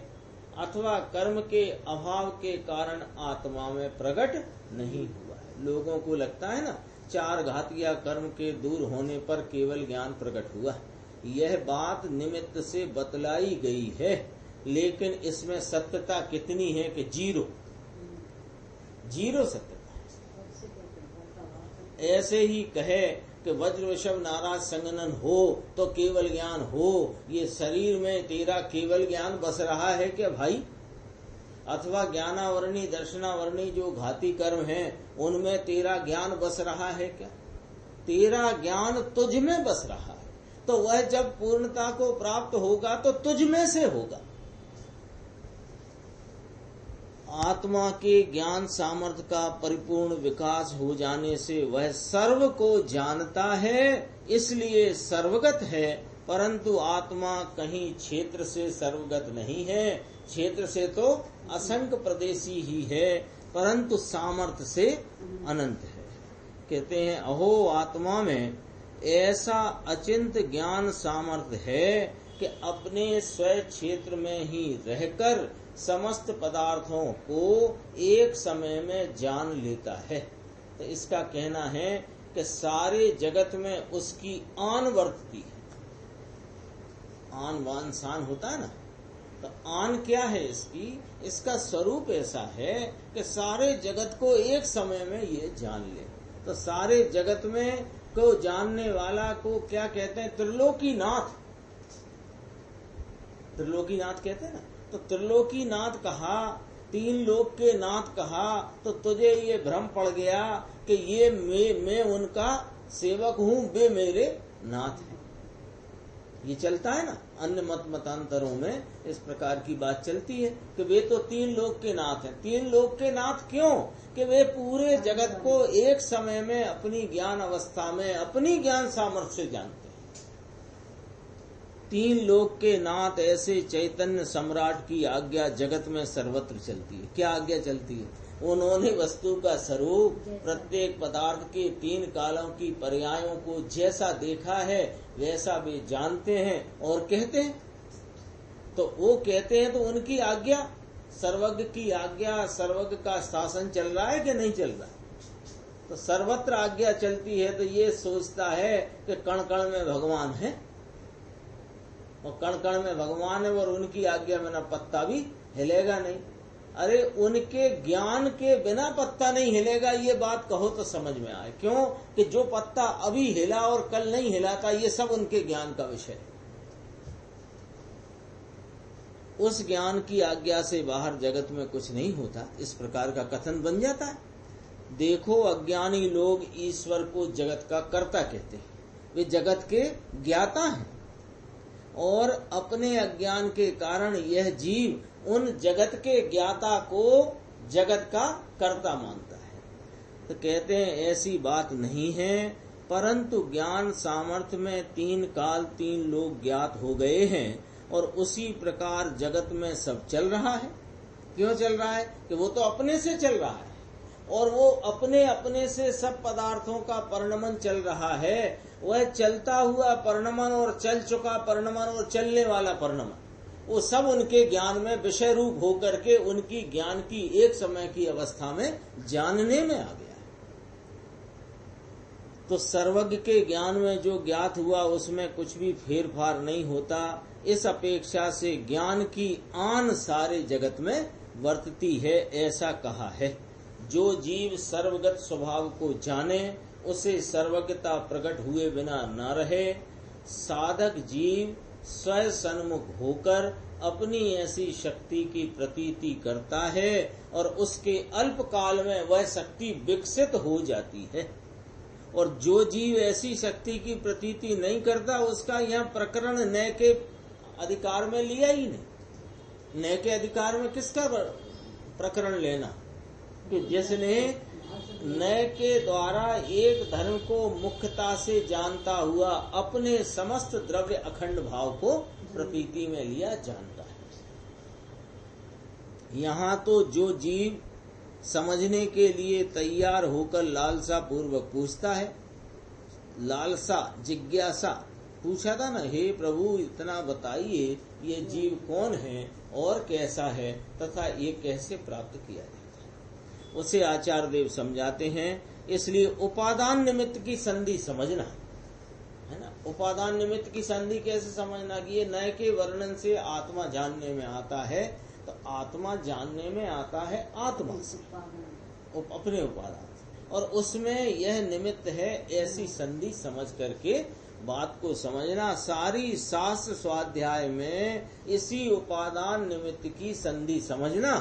अथवा कर्म के अभाव के कारण आत्मा में प्रकट नहीं हुआ है। लोगों को लगता है ना, चार घातिया कर्म के दूर होने पर केवल ज्ञान प्रकट हुआ। यह बात निमित्त से बतलाई गई है, लेकिन इसमें सत्यता कितनी है कि जीरो सत्यता। ऐसे ही कहे कि वज्र वृषभ नाराज संगनन हो तो केवल ज्ञान हो, ये शरीर में तेरा केवल ज्ञान बस रहा है क्या भाई? अथवा ज्ञानावरणी दर्शनावरणी जो घाती कर्म हैं, उनमें तेरा ज्ञान बस रहा है क्या? तेरा ज्ञान तुझ में बस रहा है, तो वह जब पूर्णता को प्राप्त होगा तो तुझ में से होगा। आत्मा के ज्ञान सामर्थ्य का परिपूर्ण विकास हो जाने से वह सर्व को जानता है, इसलिए सर्वगत है। परंतु आत्मा कहीं क्षेत्र से सर्वगत नहीं है, क्षेत्र से तो असंख्य प्रदेशी ही है, परंतु सामर्थ्य से अनंत है। कहते हैं अहो आत्मा में ऐसा अचिंत ज्ञान सामर्थ्य है कि अपने स्वयं क्षेत्र में ही रहकर समस्त पदार्थों को एक समय में जान लेता है। तो इसका कहना है कि सारे जगत में उसकी आन वर्तती है। आन वान शान होता है ना, तो आन क्या है इसकी? इसका स्वरूप ऐसा है कि सारे जगत को एक समय में ये जान ले। तो सारे जगत में को जानने वाला को क्या कहते हैं? त्रिलोकीनाथ। त्रिलोकीनाथ कहते हैं ना, तो त्रिलोकीनाथ कहा, तीन लोक के नाथ कहा, तो तुझे ये भ्रम पड़ गया कि ये मैं उनका सेवक हूँ, वे मेरे नाथ हैं। ये चलता है ना, अन्य मतांतरों में इस प्रकार की बात चलती है कि वे तो तीन लोक के नाथ हैं। तीन लोक के नाथ क्यों? कि वे पूरे जगत को एक समय में अपनी ज्ञान अवस्था में अपनी ज्ञान सामर्थ्य से जानते हैं। तीन लोक के नाथ ऐसे चैतन्य सम्राट की आज्ञा जगत में सर्वत्र चलती है। क्या आज्ञा चलती है? उन्होंने वस्तु का स्वरूप प्रत्येक पदार्थ के तीन कालों की पर्यायों को जैसा देखा है वैसा वे जानते हैं और कहते हैं। तो वो कहते हैं तो उनकी आज्ञा, सर्वज्ञ की आज्ञा, सर्वज्ञ का शासन चल रहा है कि नहीं चल रहा? तो सर्वत्र आज्ञा चलती है तो ये सोचता है कि कण कण में भगवान है, और कण कण में भगवान है और उनकी आज्ञा बिना पत्ता भी हिलेगा नहीं। अरे उनके ज्ञान के बिना पत्ता नहीं हिलेगा, ये बात कहो तो समझ में आए। क्यों? कि जो पत्ता अभी हिला और कल नहीं हिला था, ये सब उनके ज्ञान का विषय है। उस ज्ञान की आज्ञा से बाहर जगत में कुछ नहीं होता, इस प्रकार का कथन बन जाता है। देखो अज्ञानी लोग ईश्वर को जगत का कर्ता कहते हैं, वे जगत के ज्ञाता हैं और अपने अज्ञान के कारण यह जीव उन जगत के ज्ञाता को जगत का कर्ता मानता है। तो कहते हैं ऐसी बात नहीं है, परंतु ज्ञान सामर्थ्य में 3 काल 3 लोग ज्ञात हो गए हैं और उसी प्रकार जगत में सब चल रहा है। क्यों चल रहा है? कि वो तो अपने से चल रहा है और वो अपने अपने से सब पदार्थों का परिणमन चल रहा है। वह चलता हुआ परिणमन और चल चुका परिणमन और चलने वाला परिणमन, वो सब उनके ज्ञान में विषय रूप होकर के उनकी ज्ञान की एक समय की अवस्था में जानने में आ गया है। तो सर्वज्ञ के ज्ञान में जो ज्ञात हुआ उसमें कुछ भी फेरफार नहीं होता। इस अपेक्षा से ज्ञान की आन सारे जगत में वर्तती है, ऐसा कहा है। जो जीव सर्वगत स्वभाव को जाने उसे सर्वज्ञता प्रकट हुए बिना न रहे। साधक जीव स्वयं सन्मुख होकर अपनी ऐसी शक्ति की प्रतीति करता है और उसके अल्प काल में वह शक्ति विकसित हो जाती है। और जो जीव ऐसी शक्ति की प्रतीति नहीं करता उसका यह प्रकरण नय के अधिकार में लिया ही नहीं। नय के अधिकार में किसका प्रकरण लेना? कि जिसने नय के द्वारा एक धर्म को मुख्यता से जानता हुआ अपने समस्त द्रव्य अखंड भाव को प्रतीति में लिया जानता है। यहाँ तो जो जीव समझने के लिए तैयार होकर लालसा पूर्वक पूछता है, लालसा जिज्ञासा पूछा था ना, हे प्रभु इतना बताइए ये जीव कौन है और कैसा है तथा ये कैसे प्राप्त किया जाता है, उसे आचार्य देव समझाते हैं। इसलिए उपादान निमित्त की संधि समझना है ना। उपादान निमित्त की संधि कैसे समझना कि ये नय के वर्णन से आत्मा जानने में आता है, तो आत्मा जानने में आता है आत्मा से, अपने उपादान से, और उसमें यह निमित्त है, ऐसी संधि समझ करके बात को समझना। सारी शास्त्र स्वाध्याय में इसी उपादान निमित्त की संधि समझना।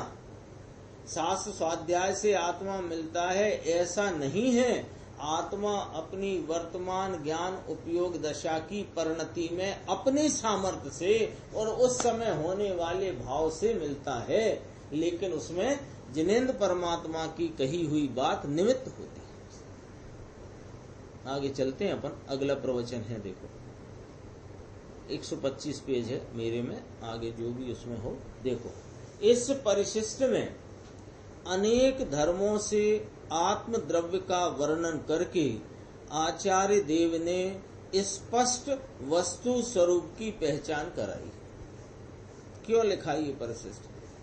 शास्त्र स्वाध्याय से आत्मा मिलता है ऐसा नहीं है। आत्मा अपनी वर्तमान ज्ञान उपयोग दशा की परिणति में अपने सामर्थ्य से और उस समय होने वाले भाव से मिलता है, लेकिन उसमें जिनेन्द्र परमात्मा की कही हुई बात निमित्त होती है। आगे चलते हैं अपन, अगला प्रवचन है, देखो 125 पेज है मेरे में, आगे जो भी उसमें हो देखो। इस परिशिष्ट में अनेक धर्मों से आत्म द्रव्य का वर्णन करके आचार्य देव ने स्पष्ट वस्तु स्वरूप की पहचान कराई। क्यों लिखा ये परिशिष्ट?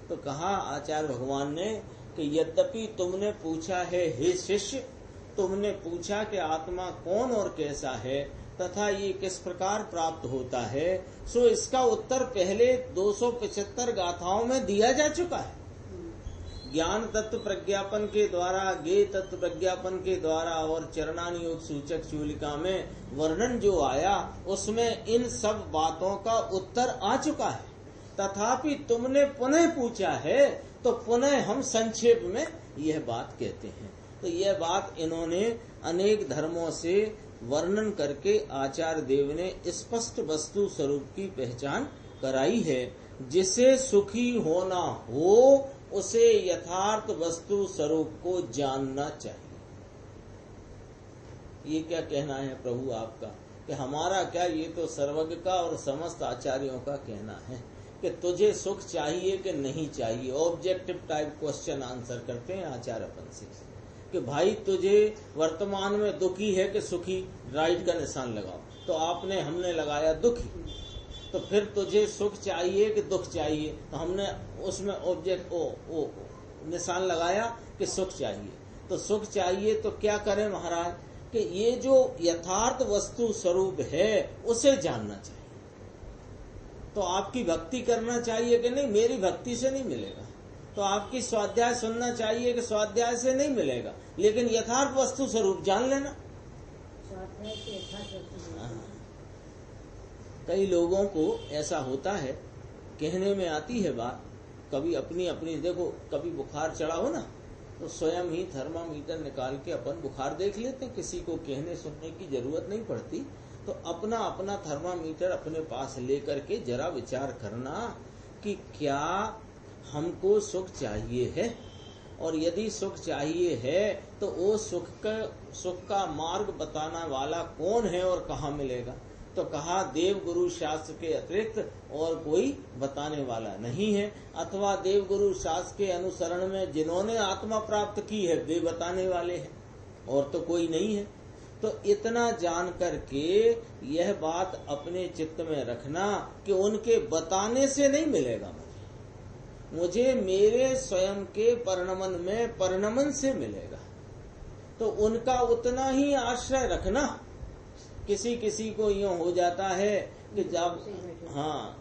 तो कहा आचार्य भगवान ने कि यद्यपि तुमने पूछा है हे शिष्य, तुमने पूछा कि आत्मा कौन और कैसा है तथा ये किस प्रकार प्राप्त होता है, सो इसका उत्तर पहले 275 गाथाओं में दिया जा चुका है। ज्ञान तत्व प्रज्ञापन के द्वारा, ज्ञेय तत्व प्रज्ञापन के द्वारा और चरणानुयोग सूचक चूलिका में वर्णन जो आया उसमें इन सब बातों का उत्तर आ चुका है। तथापि तुमने पुनः पूछा है तो पुनः हम संक्षेप में यह बात कहते हैं। तो यह बात इन्होंने अनेक धर्मों से वर्णन करके आचार्य देव ने स्पष्ट वस्तु स्वरूप की पहचान कराई है। जिसे सुखी होना हो उसे यथार्थ वस्तु स्वरूप को जानना चाहिए। ये क्या कहना है प्रभु आपका? कि हमारा क्या, ये तो सर्वज्ञ का और समस्त आचार्यों का कहना है कि तुझे सुख चाहिए कि नहीं चाहिए। ऑब्जेक्टिव टाइप क्वेश्चन आंसर करते हैं आचार्य अपन से कि भाई तुझे वर्तमान में दुखी है कि सुखी, राइट का निशान लगाओ। तो आपने हमने लगाया दुखी, तो फिर तुझे सुख चाहिए कि दुख चाहिए? तो हमने उसमें ऑब्जेक्ट निशान लगाया कि सुख चाहिए। तो सुख चाहिए तो क्या करें महाराज कि ये जो यथार्थ वस्तु स्वरूप है उसे जानना चाहिए। तो आपकी भक्ति करना चाहिए कि नहीं? मेरी भक्ति से नहीं मिलेगा। तो आपकी स्वाध्याय सुनना चाहिए कि स्वाध्याय से नहीं मिलेगा, लेकिन यथार्थ वस्तु स्वरूप जान लेना। कई लोगों को ऐसा होता है, कहने में आती है बात, कभी अपनी अपनी देखो, कभी बुखार चढ़ा हो ना तो स्वयं ही थर्मामीटर निकाल के अपन बुखार देख लेते हैं, किसी को कहने सुनने की जरूरत नहीं पड़ती। तो अपना अपना थर्मामीटर अपने पास लेकर के जरा विचार करना कि क्या हमको सुख चाहिए है और यदि सुख चाहिए है तो वो सुख का मार्ग बताने वाला कौन है और कहाँ मिलेगा? तो कहा देव गुरु शास्त्र के अतिरिक्त और कोई बताने वाला नहीं है, अथवा देव गुरु शास्त्र के अनुसरण में जिन्होंने आत्मा प्राप्त की है वे बताने वाले हैं, और तो कोई नहीं है। तो इतना जान करके यह बात अपने चित्त में रखना कि उनके बताने से नहीं मिलेगा मुझे मेरे स्वयं के परिणमन में परिणमन से मिलेगा। तो उनका उतना ही आश्रय रखना। किसी किसी को यूं हो जाता है कि जब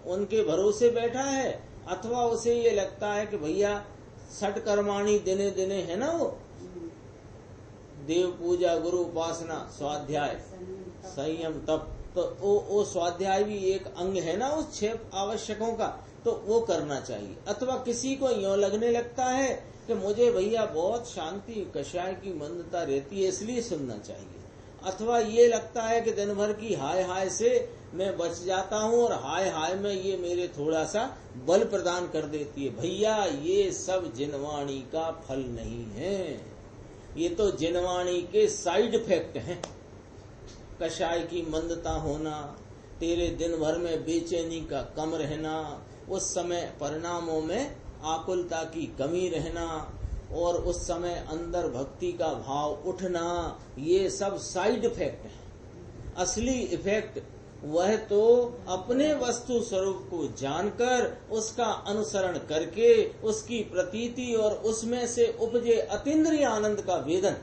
उनके भरोसे बैठा है, अथवा उसे ये लगता है कि भैया सठ कर्माणी दिने दिने है ना, वो देव पूजा, गुरु उपासना, स्वाध्याय, संयम, तप, तो वो स्वाध्याय भी एक अंग है ना उस 6 आवश्यकों का, तो वो करना चाहिए। अथवा किसी को यूं लगने लगता है कि मुझे भैया बहुत शांति, कषाय की मंदता रहती है इसलिए सुनना चाहिए, अथवा ये लगता है कि दिन भर की हाय हाय से मैं बच जाता हूँ और हाय हाय में ये मेरे थोड़ा सा बल प्रदान कर देती है। भैया ये सब जिनवाणी का फल नहीं है, ये तो जिनवाणी के साइड इफेक्ट हैं। कषाय की मंदता होना, तेरे दिन भर में बेचैनी का कम रहना, उस समय परिणामों में आकुलता की कमी रहना, और उस समय अंदर भक्ति का भाव उठना, ये सब साइड इफेक्ट है। असली इफेक्ट वह तो अपने वस्तु स्वरूप को जानकर उसका अनुसरण करके उसकी प्रतीति और उसमें से उपजे अतीन्द्रिय आनंद का वेदन,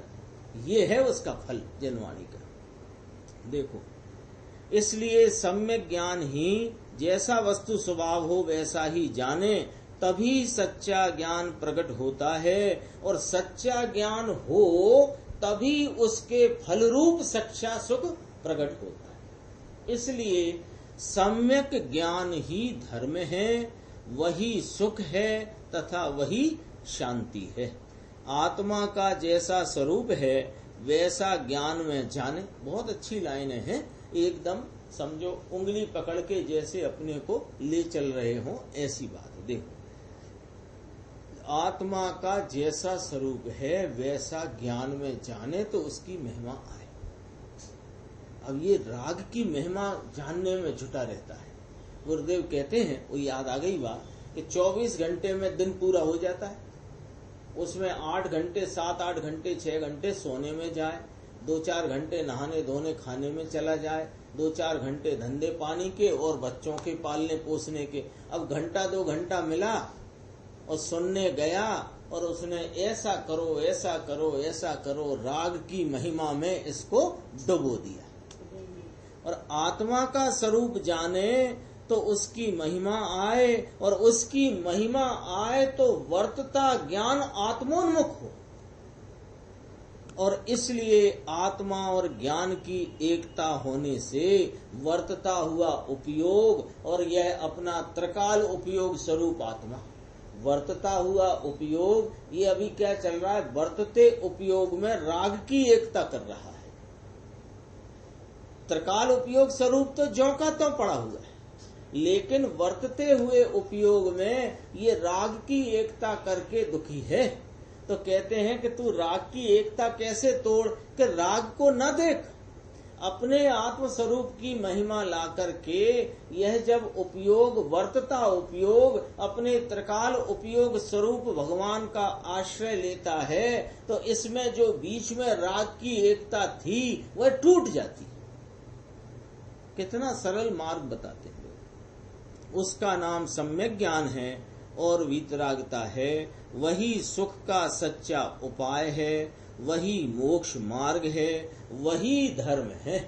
ये है उसका फल जिनवाणी का। देखो, इसलिए सम्यक ज्ञान ही जैसा वस्तु स्वभाव हो वैसा ही जाने, तभी सच्चा ज्ञान प्रकट होता है, और सच्चा ज्ञान हो तभी उसके फल रूप सच्चा सुख प्रकट होता है। इसलिए सम्यक ज्ञान ही धर्म है, वही सुख है तथा वही शांति है। आत्मा का जैसा स्वरूप है वैसा ज्ञान में जाने। बहुत अच्छी लाइनें हैं, एकदम समझो उंगली पकड़ के जैसे अपने को ले चल रहे हो ऐसी बात है। देखो, आत्मा का जैसा स्वरूप है वैसा ज्ञान में जाने तो उसकी महिमा आए। अब ये राग की महिमा जानने में जुटा रहता है। गुरुदेव कहते हैं, वो याद आ गई बात, कि 24 घंटे में दिन पूरा हो जाता है, उसमें 8 घंटे 7-8 घंटे 6 घंटे सोने में जाए, 2-4 घंटे नहाने धोने खाने में चला जाए, 2-4 घंटे धंधे पानी के और बच्चों के पालने पोसने के। अब घंटा 2 घंटा मिला और सुनने गया और उसने ऐसा करो ऐसा करो ऐसा करो, राग की महिमा में इसको डुबो दिया। और आत्मा का स्वरूप जाने तो उसकी महिमा आए, और उसकी महिमा आए तो वर्तता ज्ञान आत्मोन्मुख हो। और इसलिए आत्मा और ज्ञान की एकता होने से वर्तता हुआ उपयोग, और यह अपना त्रिकाल उपयोग स्वरूप आत्मा, वर्तता हुआ उपयोग, ये अभी क्या चल रहा है, वर्तते उपयोग में राग की एकता कर रहा है। त्रिकाल उपयोग स्वरूप तो ज्यों का त्यों पड़ा हुआ है, लेकिन वर्तते हुए उपयोग में ये राग की एकता करके दुखी है। तो कहते हैं कि तू राग की एकता कैसे तोड़, कि राग को न देख, अपने आत्म स्वरूप की महिमा ला करके यह जब उपयोग वर्तता उपयोग अपने त्रिकाल उपयोग स्वरूप भगवान का आश्रय लेता है, तो इसमें जो बीच में राग की एकता थी वह टूट जाती। कितना सरल मार्ग बताते हैं। उसका नाम सम्यक ज्ञान है और वीतरागता है। वही सुख का सच्चा उपाय है, वही मोक्ष मार्ग है, वही धर्म है।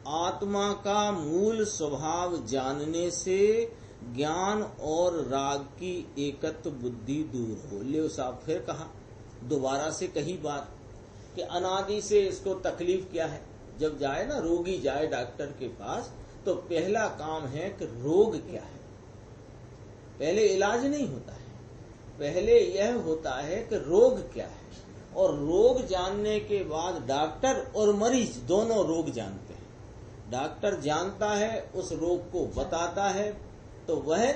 आत्मा का मूल स्वभाव जानने से ज्ञान और राग की एकत्व बुद्धि दूर हो। ले साहब फिर कहा, दोबारा से कही बात कि अनादि से इसको तकलीफ क्या है। जब जाए ना रोगी जाए डॉक्टर के पास, तो पहला काम है कि रोग क्या है। पहले इलाज नहीं होता है, पहले यह होता है कि रोग क्या है, और रोग जानने के बाद डॉक्टर और मरीज दोनों रोग जानते हैं। डॉक्टर जानता है, उस रोग को बताता है, तो वह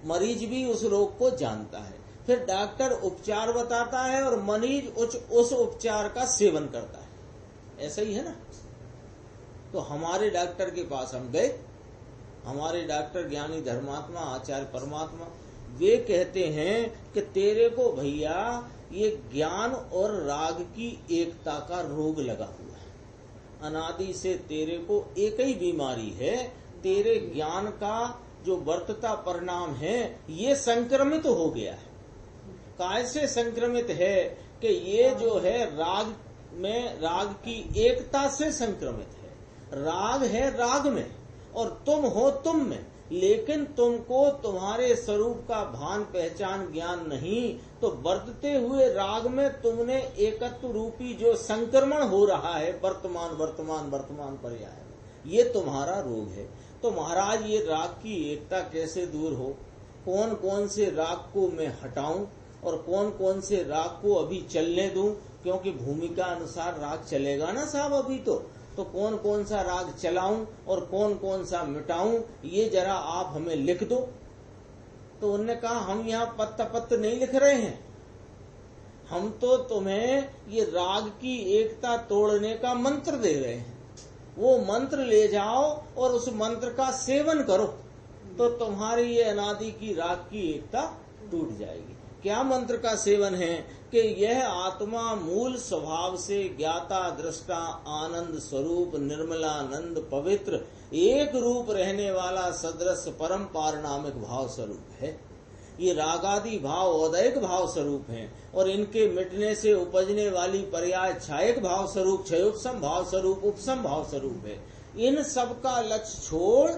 मरीज भी उस रोग को जानता है। फिर डॉक्टर उपचार बताता है और मरीज उस उपचार का सेवन करता है। ऐसा ही है ना। तो हमारे डॉक्टर के पास हम गए, हमारे डॉक्टर ज्ञानी धर्मात्मा आचार्य परमात्मा, वे कहते हैं कि तेरे को भैया ये ज्ञान और राग की एकता का रोग लगा हुआ है। अनादि से तेरे को एक ही बीमारी है, तेरे ज्ञान का जो वर्तता परिणाम है ये संक्रमित हो गया है। कैसे संक्रमित है कि ये जो है राग की एकता से संक्रमित है। राग है राग में और तुम हो तुम में, लेकिन तुमको तुम्हारे स्वरूप का भान पहचान ज्ञान नहीं, तो वर्तते हुए राग में तुमने एकत्व रूपी जो संक्रमण हो रहा है वर्तमान वर्तमान वर्तमान पर्याय में, ये तुम्हारा रोग है। तो महाराज ये राग की एकता कैसे दूर हो, कौन कौन से राग को मैं हटाऊं और कौन कौन से राग को अभी चलने दूं, क्योंकि भूमिका अनुसार राग चलेगा ना साहब अभी तो कौन कौन सा राग चलाऊं और कौन कौन सा मिटाऊं, ये जरा आप हमें लिख दो। तो उन्होंने कहा हम यहाँ पत्ता नहीं लिख रहे हैं, हम तो तुम्हें ये राग की एकता तोड़ने का मंत्र दे रहे हैं। वो मंत्र ले जाओ और उस मंत्र का सेवन करो तो तुम्हारी ये अनादि की राग की एकता टूट जाएगी। क्या मंत्र का सेवन है कि यह आत्मा मूल स्वभाव से ज्ञाता दृष्टा आनंद स्वरूप निर्मलानंद पवित्र एक रूप रहने वाला सदृश परम पारनामिक भाव स्वरूप है। ये रागादि भाव औदयिक भाव स्वरूप हैं और इनके मिटने से उपजने वाली पर्याय छायक भाव स्वरूप क्षयोपसम भाव स्वरूप उपसम भाव स्वरूप है। इन सब का लक्ष्य छोड़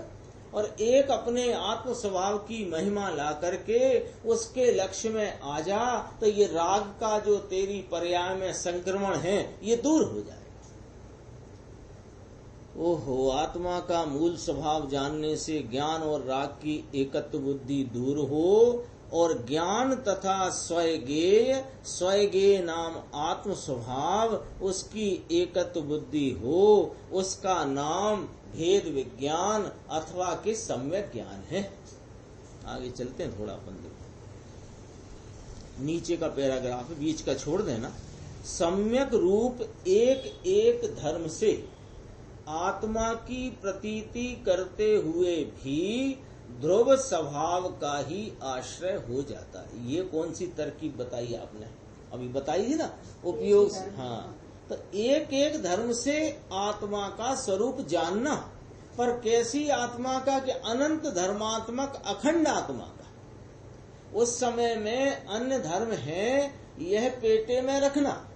और एक अपने आत्म स्वभाव की महिमा ला करके उसके लक्ष्य में आ जा, तो ये राग का जो तेरी पर्याय में संक्रमण है ये दूर हो जाएगा। ओहो, आत्मा का मूल स्वभाव जानने से ज्ञान और राग की एकत्व बुद्धि दूर हो और ज्ञान तथा स्वयगेय नाम आत्म स्वभाव उसकी एकत्व बुद्धि हो, उसका नाम भेद विज्ञान अथवा के सम्यक ज्ञान है। आगे चलते हैं थोड़ा अपन देखो, नीचे का पैराग्राफ बीच का छोड़ देना। सम्यक रूप एक एक धर्म से आत्मा की प्रतीति करते हुए भी ध्रुव स्वभाव का ही आश्रय हो जाता है। ये कौन सी तरकीब बताई आपने, अभी बताई थी ना उपयोग से। हाँ, तो एक एक धर्म से आत्मा का स्वरूप जानना, पर कैसी आत्मा का कि अनंत धर्मात्मक अखंड आत्मा का। उस समय में अन्य धर्म है यह पेटे में रखना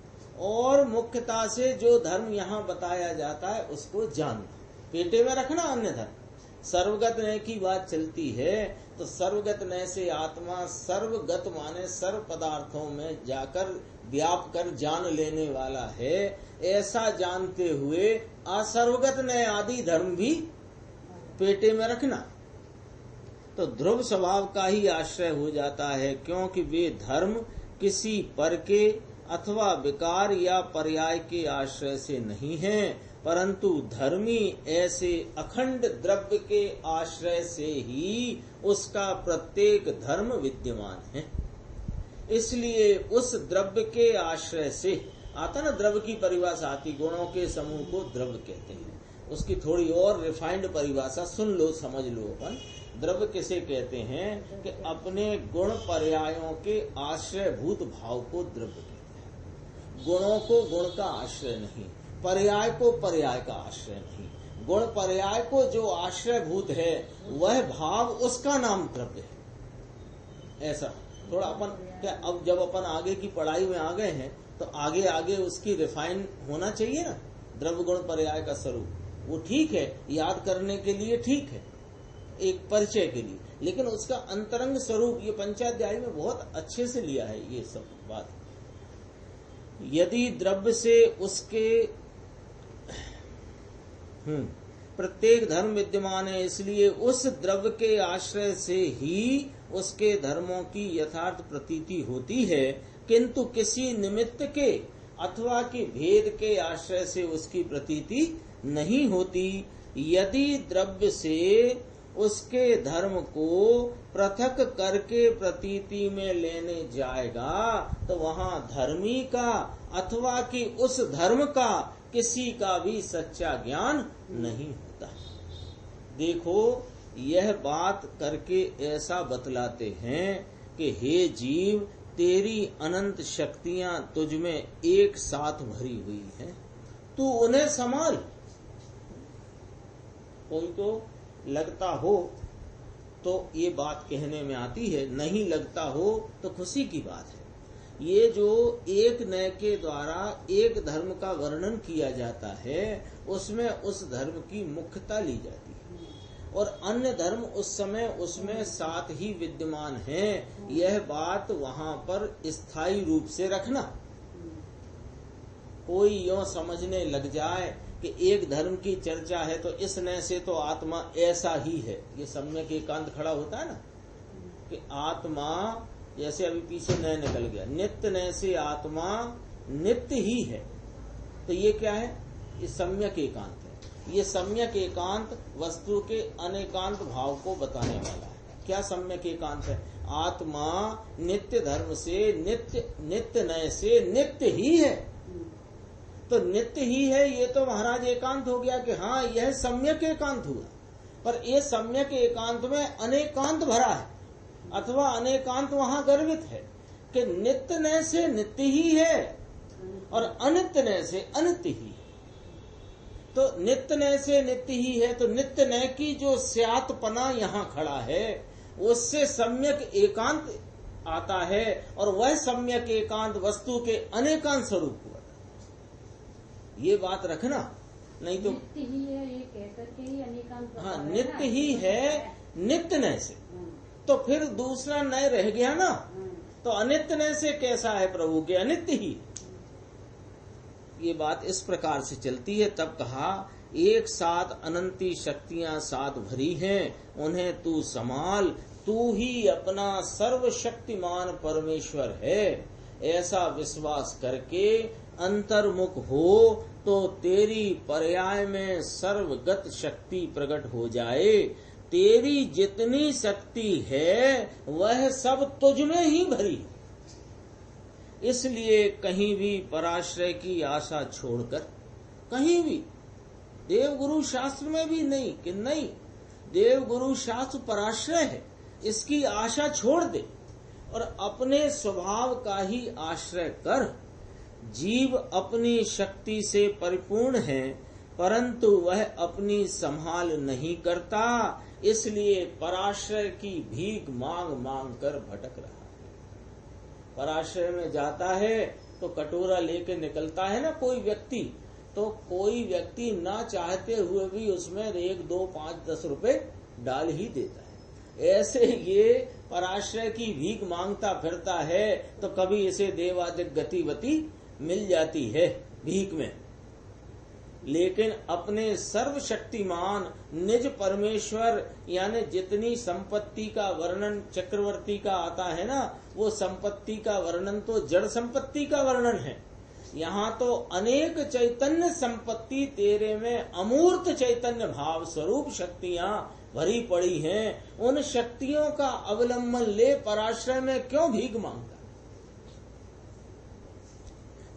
और मुख्यता से जो धर्म यहाँ बताया जाता है उसको जानना, पेटे में रखना अन्य धर्म। सर्वगत नय की बात चलती है तो सर्वगत नय से आत्मा सर्वगत माने सर्व पदार्थों में जाकर व्याप कर जान लेने वाला है। ऐसा जानते हुए असर्वगत नय आदि धर्म भी पेटे में रखना, तो ध्रुव स्वभाव का ही आश्रय हो जाता है, क्योंकि वे धर्म किसी पर के अथवा विकार या पर्याय के आश्रय से नहीं हैं, परंतु धर्मी ऐसे अखंड द्रव्य के आश्रय से ही उसका प्रत्येक धर्म विद्यमान है। इसलिए उस द्रव्य के आश्रय से आता ना, द्रव्य की परिभाषा आती, गुणों के समूह को द्रव्य कहते हैं। उसकी थोड़ी और रिफाइंड परिभाषा सुन लो, समझ लो अपन। द्रव्य किसे कहते हैं कि अपने गुण पर्यायों के आश्रयभूत भाव को द्रव्य कहते हैं। गुणों को गुण का आश्रय नहीं, पर्याय को पर्याय का आश्रय नहीं। गुण पर्याय को जो आश्रयभूत है वह भाव, उसका नाम द्रव्य है। ऐसा थोड़ा अपन क्या, अब जब अपन आगे की पढ़ाई में आ गए हैं तो आगे आगे उसकी रिफाइन होना चाहिए ना। द्रव्य गुण पर्याय का स्वरूप वो ठीक है, याद करने के लिए ठीक है, एक परिचय के लिए, लेकिन उसका अंतरंग स्वरूप ये पंचाध्याय में बहुत अच्छे से लिया है ये सब बात। यदि द्रव्य से उसके प्रत्येक धर्म विद्यमान है, इसलिए उस द्रव्य के आश्रय से ही उसके धर्मों की यथार्थ प्रतीति होती है, किंतु किसी निमित्त के अथवा कि भेद के आश्रय से उसकी प्रतीति नहीं होती। यदि द्रव्य से उसके धर्म को पृथक करके प्रतीति में लेने जाएगा तो वहां धर्मी का अथवा कि उस धर्म का किसी का भी सच्चा ज्ञान नहीं होता। देखो, यह बात करके ऐसा बतलाते हैं कि हे जीव, तेरी अनंत शक्तियां तुझ में एक साथ भरी हुई हैं, तू उन्हें संभाल। कोई तो लगता हो तो ये बात कहने में आती है, नहीं लगता हो तो खुशी की बात है। ये जो एक नय के द्वारा एक धर्म का वर्णन किया जाता है, उसमें उस धर्म की मुख्यता ली जाती है और अन्य धर्म उस समय उसमें साथ ही विद्यमान हैं। यह बात वहां पर स्थायी रूप से रखना। कोई यूं समझने लग जाए कि एक धर्म की चर्चा है तो इस नय से तो आत्मा ऐसा ही है, ये सम्यक एकांत खड़ा होता है ना कि आत्मा, जैसे अभी पीछे नय निकल गया, नित्य नय से आत्मा नित्य ही है, तो ये क्या है? ये सम्यक एकांत है। ये सम्यक एकांत वस्तु के अनेकांत भाव को बताने वाला है। क्या सम्यक एकांत है? आत्मा नित्य धर्म से, नित्य नय से नित्य ही है। तो नित्य ही है, ये तो महाराज एकांत हो गया कि हाँ यह सम्यक एकांत हुआ। पर ये सम्यक एकांत में अनेकांत भरा है, अथवा अनेकांत वहां गर्वित है कि नित्य नय से नित्य ही है और अनित्य नय से अनित्य ही है। तो नित्य नय से नित्य ही है, तो नित्य नय की जो स्यातपना यहाँ खड़ा है उससे सम्यक एकांत आता है और वह सम्यक एकांत वस्तु के अनेकांत स्वरूप हुआ। ये बात रखना, नहीं तो नित्य ही है ये कहकर के ही अनेकांत। हाँ, नित्य ही है नित्य नय से, तो फिर दूसरा नय रह गया ना। तो अनित्य नय से कैसा है प्रभु के? अनित्य ही। ये बात इस प्रकार से चलती है। तब कहा, एक साथ अनंती शक्तियां साथ भरी हैं, उन्हें तू संभाल, तू ही अपना सर्वशक्तिमान परमेश्वर है। ऐसा विश्वास करके अंतर्मुख हो तो तेरी पर्याय में सर्वगत शक्ति प्रकट हो जाए। तेरी जितनी शक्ति है वह सब तुझ में ही भरी। इसलिए कहीं भी पराश्रय की आशा छोड़कर, कहीं भी देवगुरु शास्त्र में भी नहीं कि नहीं देवगुरु शास्त्र पराश्रय है, इसकी आशा छोड़ दे और अपने स्वभाव का ही आश्रय कर। जीव अपनी शक्ति से परिपूर्ण है, परंतु वह अपनी संभाल नहीं करता, इसलिए पराश्रय की भीख मांग मांग कर भटक रहा है। पराश्रय में जाता है तो कटोरा लेके निकलता है ना कोई व्यक्ति, तो कोई व्यक्ति ना चाहते हुए भी उसमें 1, 2, 5, 10 रुपए डाल ही देता है। ऐसे ये पराश्रय की भीख मांगता फिरता है तो कभी इसे देवादिक गतिवती मिल जाती है भीख में, लेकिन अपने सर्वशक्तिमान निज परमेश्वर यानी जितनी संपत्ति का वर्णन चक्रवर्ती का आता है ना, वो संपत्ति का वर्णन तो जड़ संपत्ति का वर्णन है। यहाँ तो अनेक चैतन्य संपत्ति तेरे में अमूर्त चैतन्य भाव स्वरूप शक्तियां भरी पड़ी हैं। उन शक्तियों का अवलंबन ले, पराश्रय में क्यों भीख मांगता?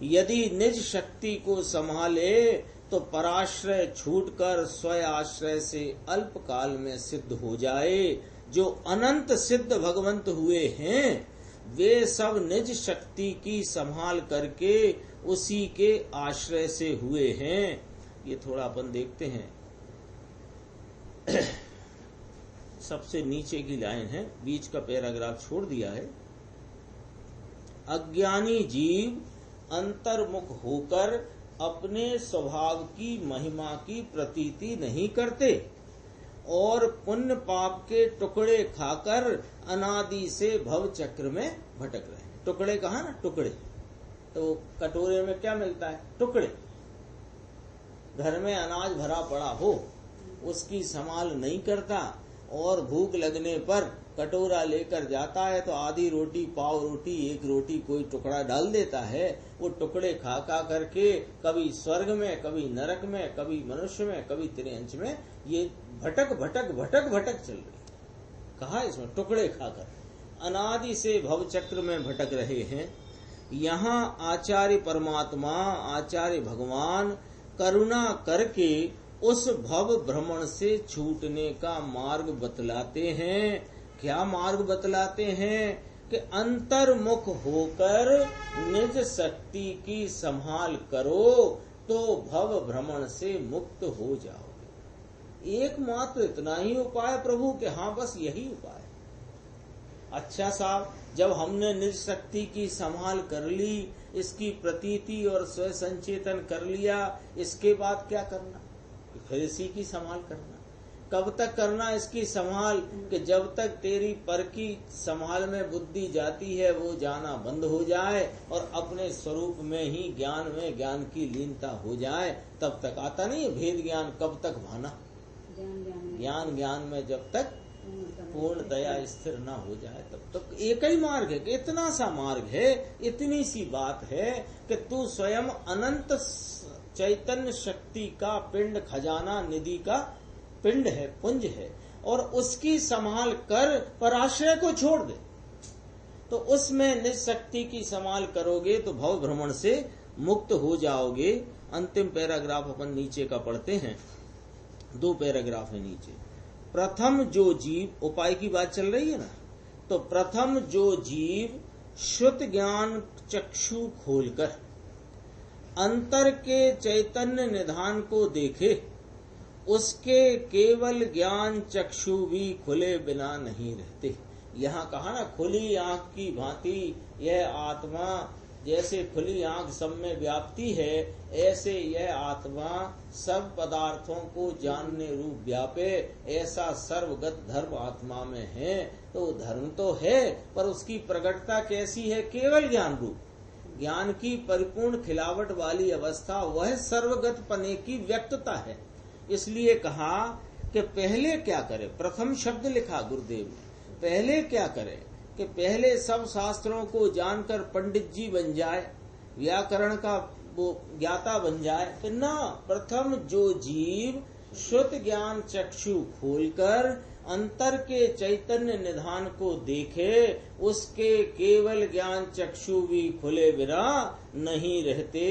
यदि निज शक्ति को संभाले तो पराश्रय छूटकर स्वयं आश्रय से अल्प काल में सिद्ध हो जाए। जो अनंत सिद्ध भगवंत हुए हैं वे सब निज शक्ति की संभाल करके उसी के आश्रय से हुए हैं। ये थोड़ा अपन देखते हैं। सबसे नीचे की लाइन है, बीच का पैराग्राफ छोड़ दिया है। अज्ञानी जीव अंतर्मुख होकर अपने स्वभाव की महिमा की प्रतीति नहीं करते और पुण्य पाप के टुकड़े खाकर अनादि से भव चक्र में भटक रहे हैं। टुकड़े कहा ना, टुकड़े तो कटोरे में क्या मिलता है? टुकड़े। घर में अनाज भरा पड़ा हो उसकी संभाल नहीं करता और भूख लगने पर कटोरा लेकर जाता है तो आधी रोटी, पाव रोटी, एक रोटी कोई टुकड़ा डाल देता है। वो टुकड़े खा खा करके कभी स्वर्ग में, कभी नरक में, कभी मनुष्य में, कभी त्रिअंश में ये भटक भटक भटक भटक चल रही। कहा इसमें टुकड़े खाकर अनादि से भव चक्र में भटक रहे हैं। यहाँ आचार्य परमात्मा, आचार्य भगवान करुणा करके उस भव भ्रमण से छूटने का मार्ग बतलाते हैं। क्या मार्ग बतलाते हैं कि अंतर्मुख होकर निज शक्ति की संभाल करो तो भव भ्रमण से मुक्त हो जाओगे। एकमात्र इतना ही उपाय प्रभु के, हाँ बस यही उपाय। अच्छा साहब, जब हमने निज शक्ति की संभाल कर ली, इसकी प्रतीति और स्व संचेतन कर लिया, इसके बाद क्या करना? फिर इसी की संभाल करना। कब तक करना इसकी संभाल? कि जब तक तेरी पर की संभाल में बुद्धि जाती है वो जाना बंद हो जाए और अपने स्वरूप में ही ज्ञान में ज्ञान की लीनता हो जाए, तब तक आता नहीं है भेद ज्ञान। कब तक भाना? ज्ञान ज्ञान में जब तक पूर्णतया स्थिर न हो जाए तब तक। एक ही मार्ग है कि इतना सा मार्ग है, इतनी सी बात है कि तू स्वयं अनंत चैतन्य शक्ति का पिंड, खजाना, निधि का पिंड है, पुंज है, और उसकी संभाल कर पराश्रय को छोड़ दे। तो उसमें निज शक्ति की संभाल करोगे तो भव भ्रमण से मुक्त हो जाओगे। अंतिम पैराग्राफ अपन नीचे का पढ़ते हैं, 2 पैराग्राफ है नीचे। प्रथम जो जीव, उपाय की बात चल रही है ना, तो प्रथम जो जीव शुद्ध ज्ञान चक्षु खोलकर अंतर के चैतन्य निधान को देखे, उसके केवल ज्ञान चक्षु भी खुले बिना नहीं रहते। यहाँ कहा ना, खुली आंख की भांति यह आत्मा, जैसे खुली आंख सब में व्याप्ति है, ऐसे यह आत्मा सब पदार्थों को जानने रूप व्यापे, ऐसा सर्वगत धर्म आत्मा में है। तो धर्म तो है, पर उसकी प्रकटता कैसी है? केवल ज्ञान रूप, ज्ञान की परिपूर्ण खिलावट वाली अवस्था, वह सर्वगत पने की व्यक्तता है। इसलिए कहा कि पहले क्या करे, प्रथम शब्द लिखा गुरुदेव ने, पहले क्या करे कि पहले सब शास्त्रों को जानकर पंडित जी बन जाए, व्याकरण का वो ज्ञाता बन जाए। कि ना, प्रथम जो जीव शुद्ध ज्ञान चक्षु खोलकर अंतर के चैतन्य निधान को देखे, उसके केवल ज्ञान चक्षु भी खुले बिना नहीं रहते।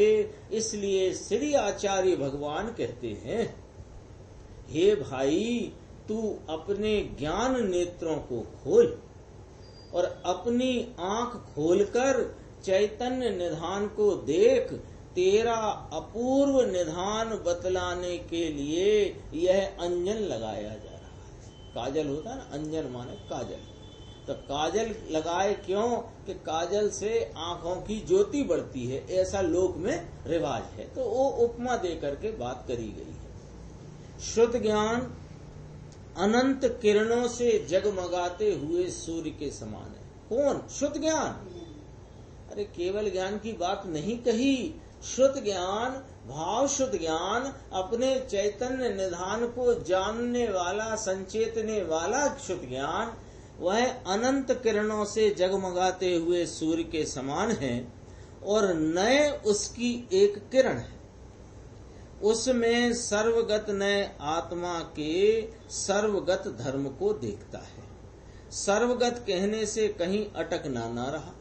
इसलिए श्री आचार्य भगवान कहते हैं, हे भाई, तू अपने ज्ञान नेत्रों को खोल और अपनी आंख खोलकर चैतन्य निधान को देख। तेरा अपूर्व निधान बतलाने के लिए यह अंजन लगाया जा रहा है। काजल होता है ना, अंजन माने काजल। तो काजल लगाए क्यों? कि काजल से आंखों की ज्योति बढ़ती है, ऐसा लोक में रिवाज है। तो वो उपमा दे करके बात करी गई है। शुद्ध ज्ञान अनंत किरणों से जगमगाते हुए सूर्य के समान है। कौन? शुद्ध ज्ञान। अरे केवल ज्ञान की बात नहीं कही, शुद्ध ज्ञान, भाव शुद्ध ज्ञान, अपने चैतन्य निधान को जानने वाला, संचेतने वाला शुद्ध ज्ञान, वह अनंत किरणों से जगमगाते हुए सूर्य के समान है और नए उसकी एक किरण है। उसमें सर्वगत नए आत्मा के सर्वगत धर्म को देखता है। सर्वगत कहने से कहीं अटकना ना रहा।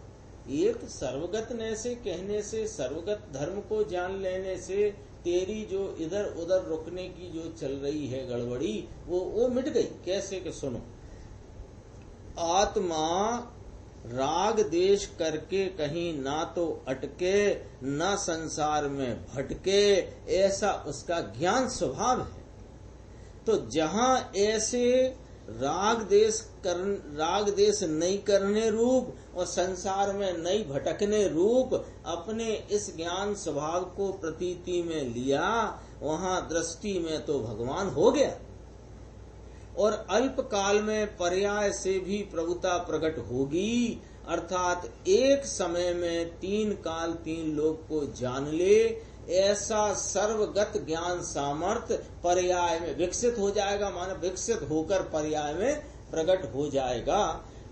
एक सर्वगत न से कहने से, सर्वगत धर्म को जान लेने से तेरी जो इधर उधर रुकने की जो चल रही है गड़बड़ी, वो मिट गई। कैसे कि सुनो, आत्मा राग देश करके कहीं ना तो अटके, ना संसार में भटके, ऐसा उसका ज्ञान स्वभाव है। तो जहां ऐसे राग देश नहीं करने रूप और संसार में नहीं भटकने रूप अपने इस ज्ञान स्वभाव को प्रतीति में लिया, वहां दृष्टि में तो भगवान हो गया और अल्प काल में पर्याय से भी प्रभुता प्रकट होगी। अर्थात एक समय में 3 काल 3 लोक को जान ले, ऐसा सर्वगत ज्ञान सामर्थ्य पर्याय में विकसित हो जाएगा, माने विकसित होकर पर्याय में प्रकट हो जाएगा।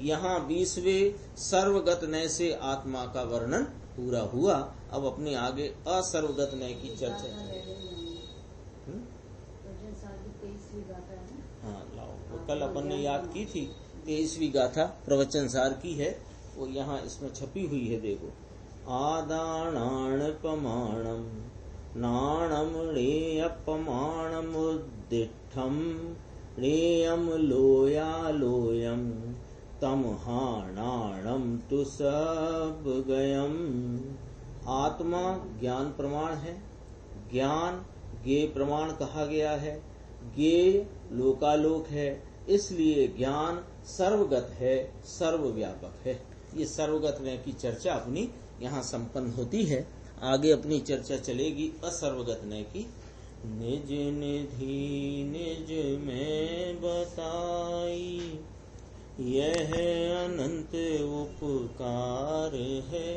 यहाँ 20वें सर्वगत नय से आत्मा का वर्णन पूरा हुआ। अब अपने आगे असर्वगत नय की चर्चा हाँ लाओ, वो कल अपन ने याद की थी 23वीं गाथा प्रवचन सार की है, वो यहाँ इसमें छपी हुई है। देखो, आदानान पमाणम नाणम णेयपमाणम उद्दिष्टम णेयम लोयालोयम तमहाणाणम तु सबगयम। आत्मा ज्ञान प्रमाण है, ज्ञान ज्ञेय प्रमाण कहा गया है, ज्ञेय लोकालोक है, इसलिए ज्ञान सर्वगत है, सर्वव्यापक है। ये सर्वगत नय की चर्चा अपनी यहाँ संपन्न होती है। आगे अपनी चर्चा चलेगी असर्वगत नय की। निज निधि निज में बताई, यह अनंत उपकार है,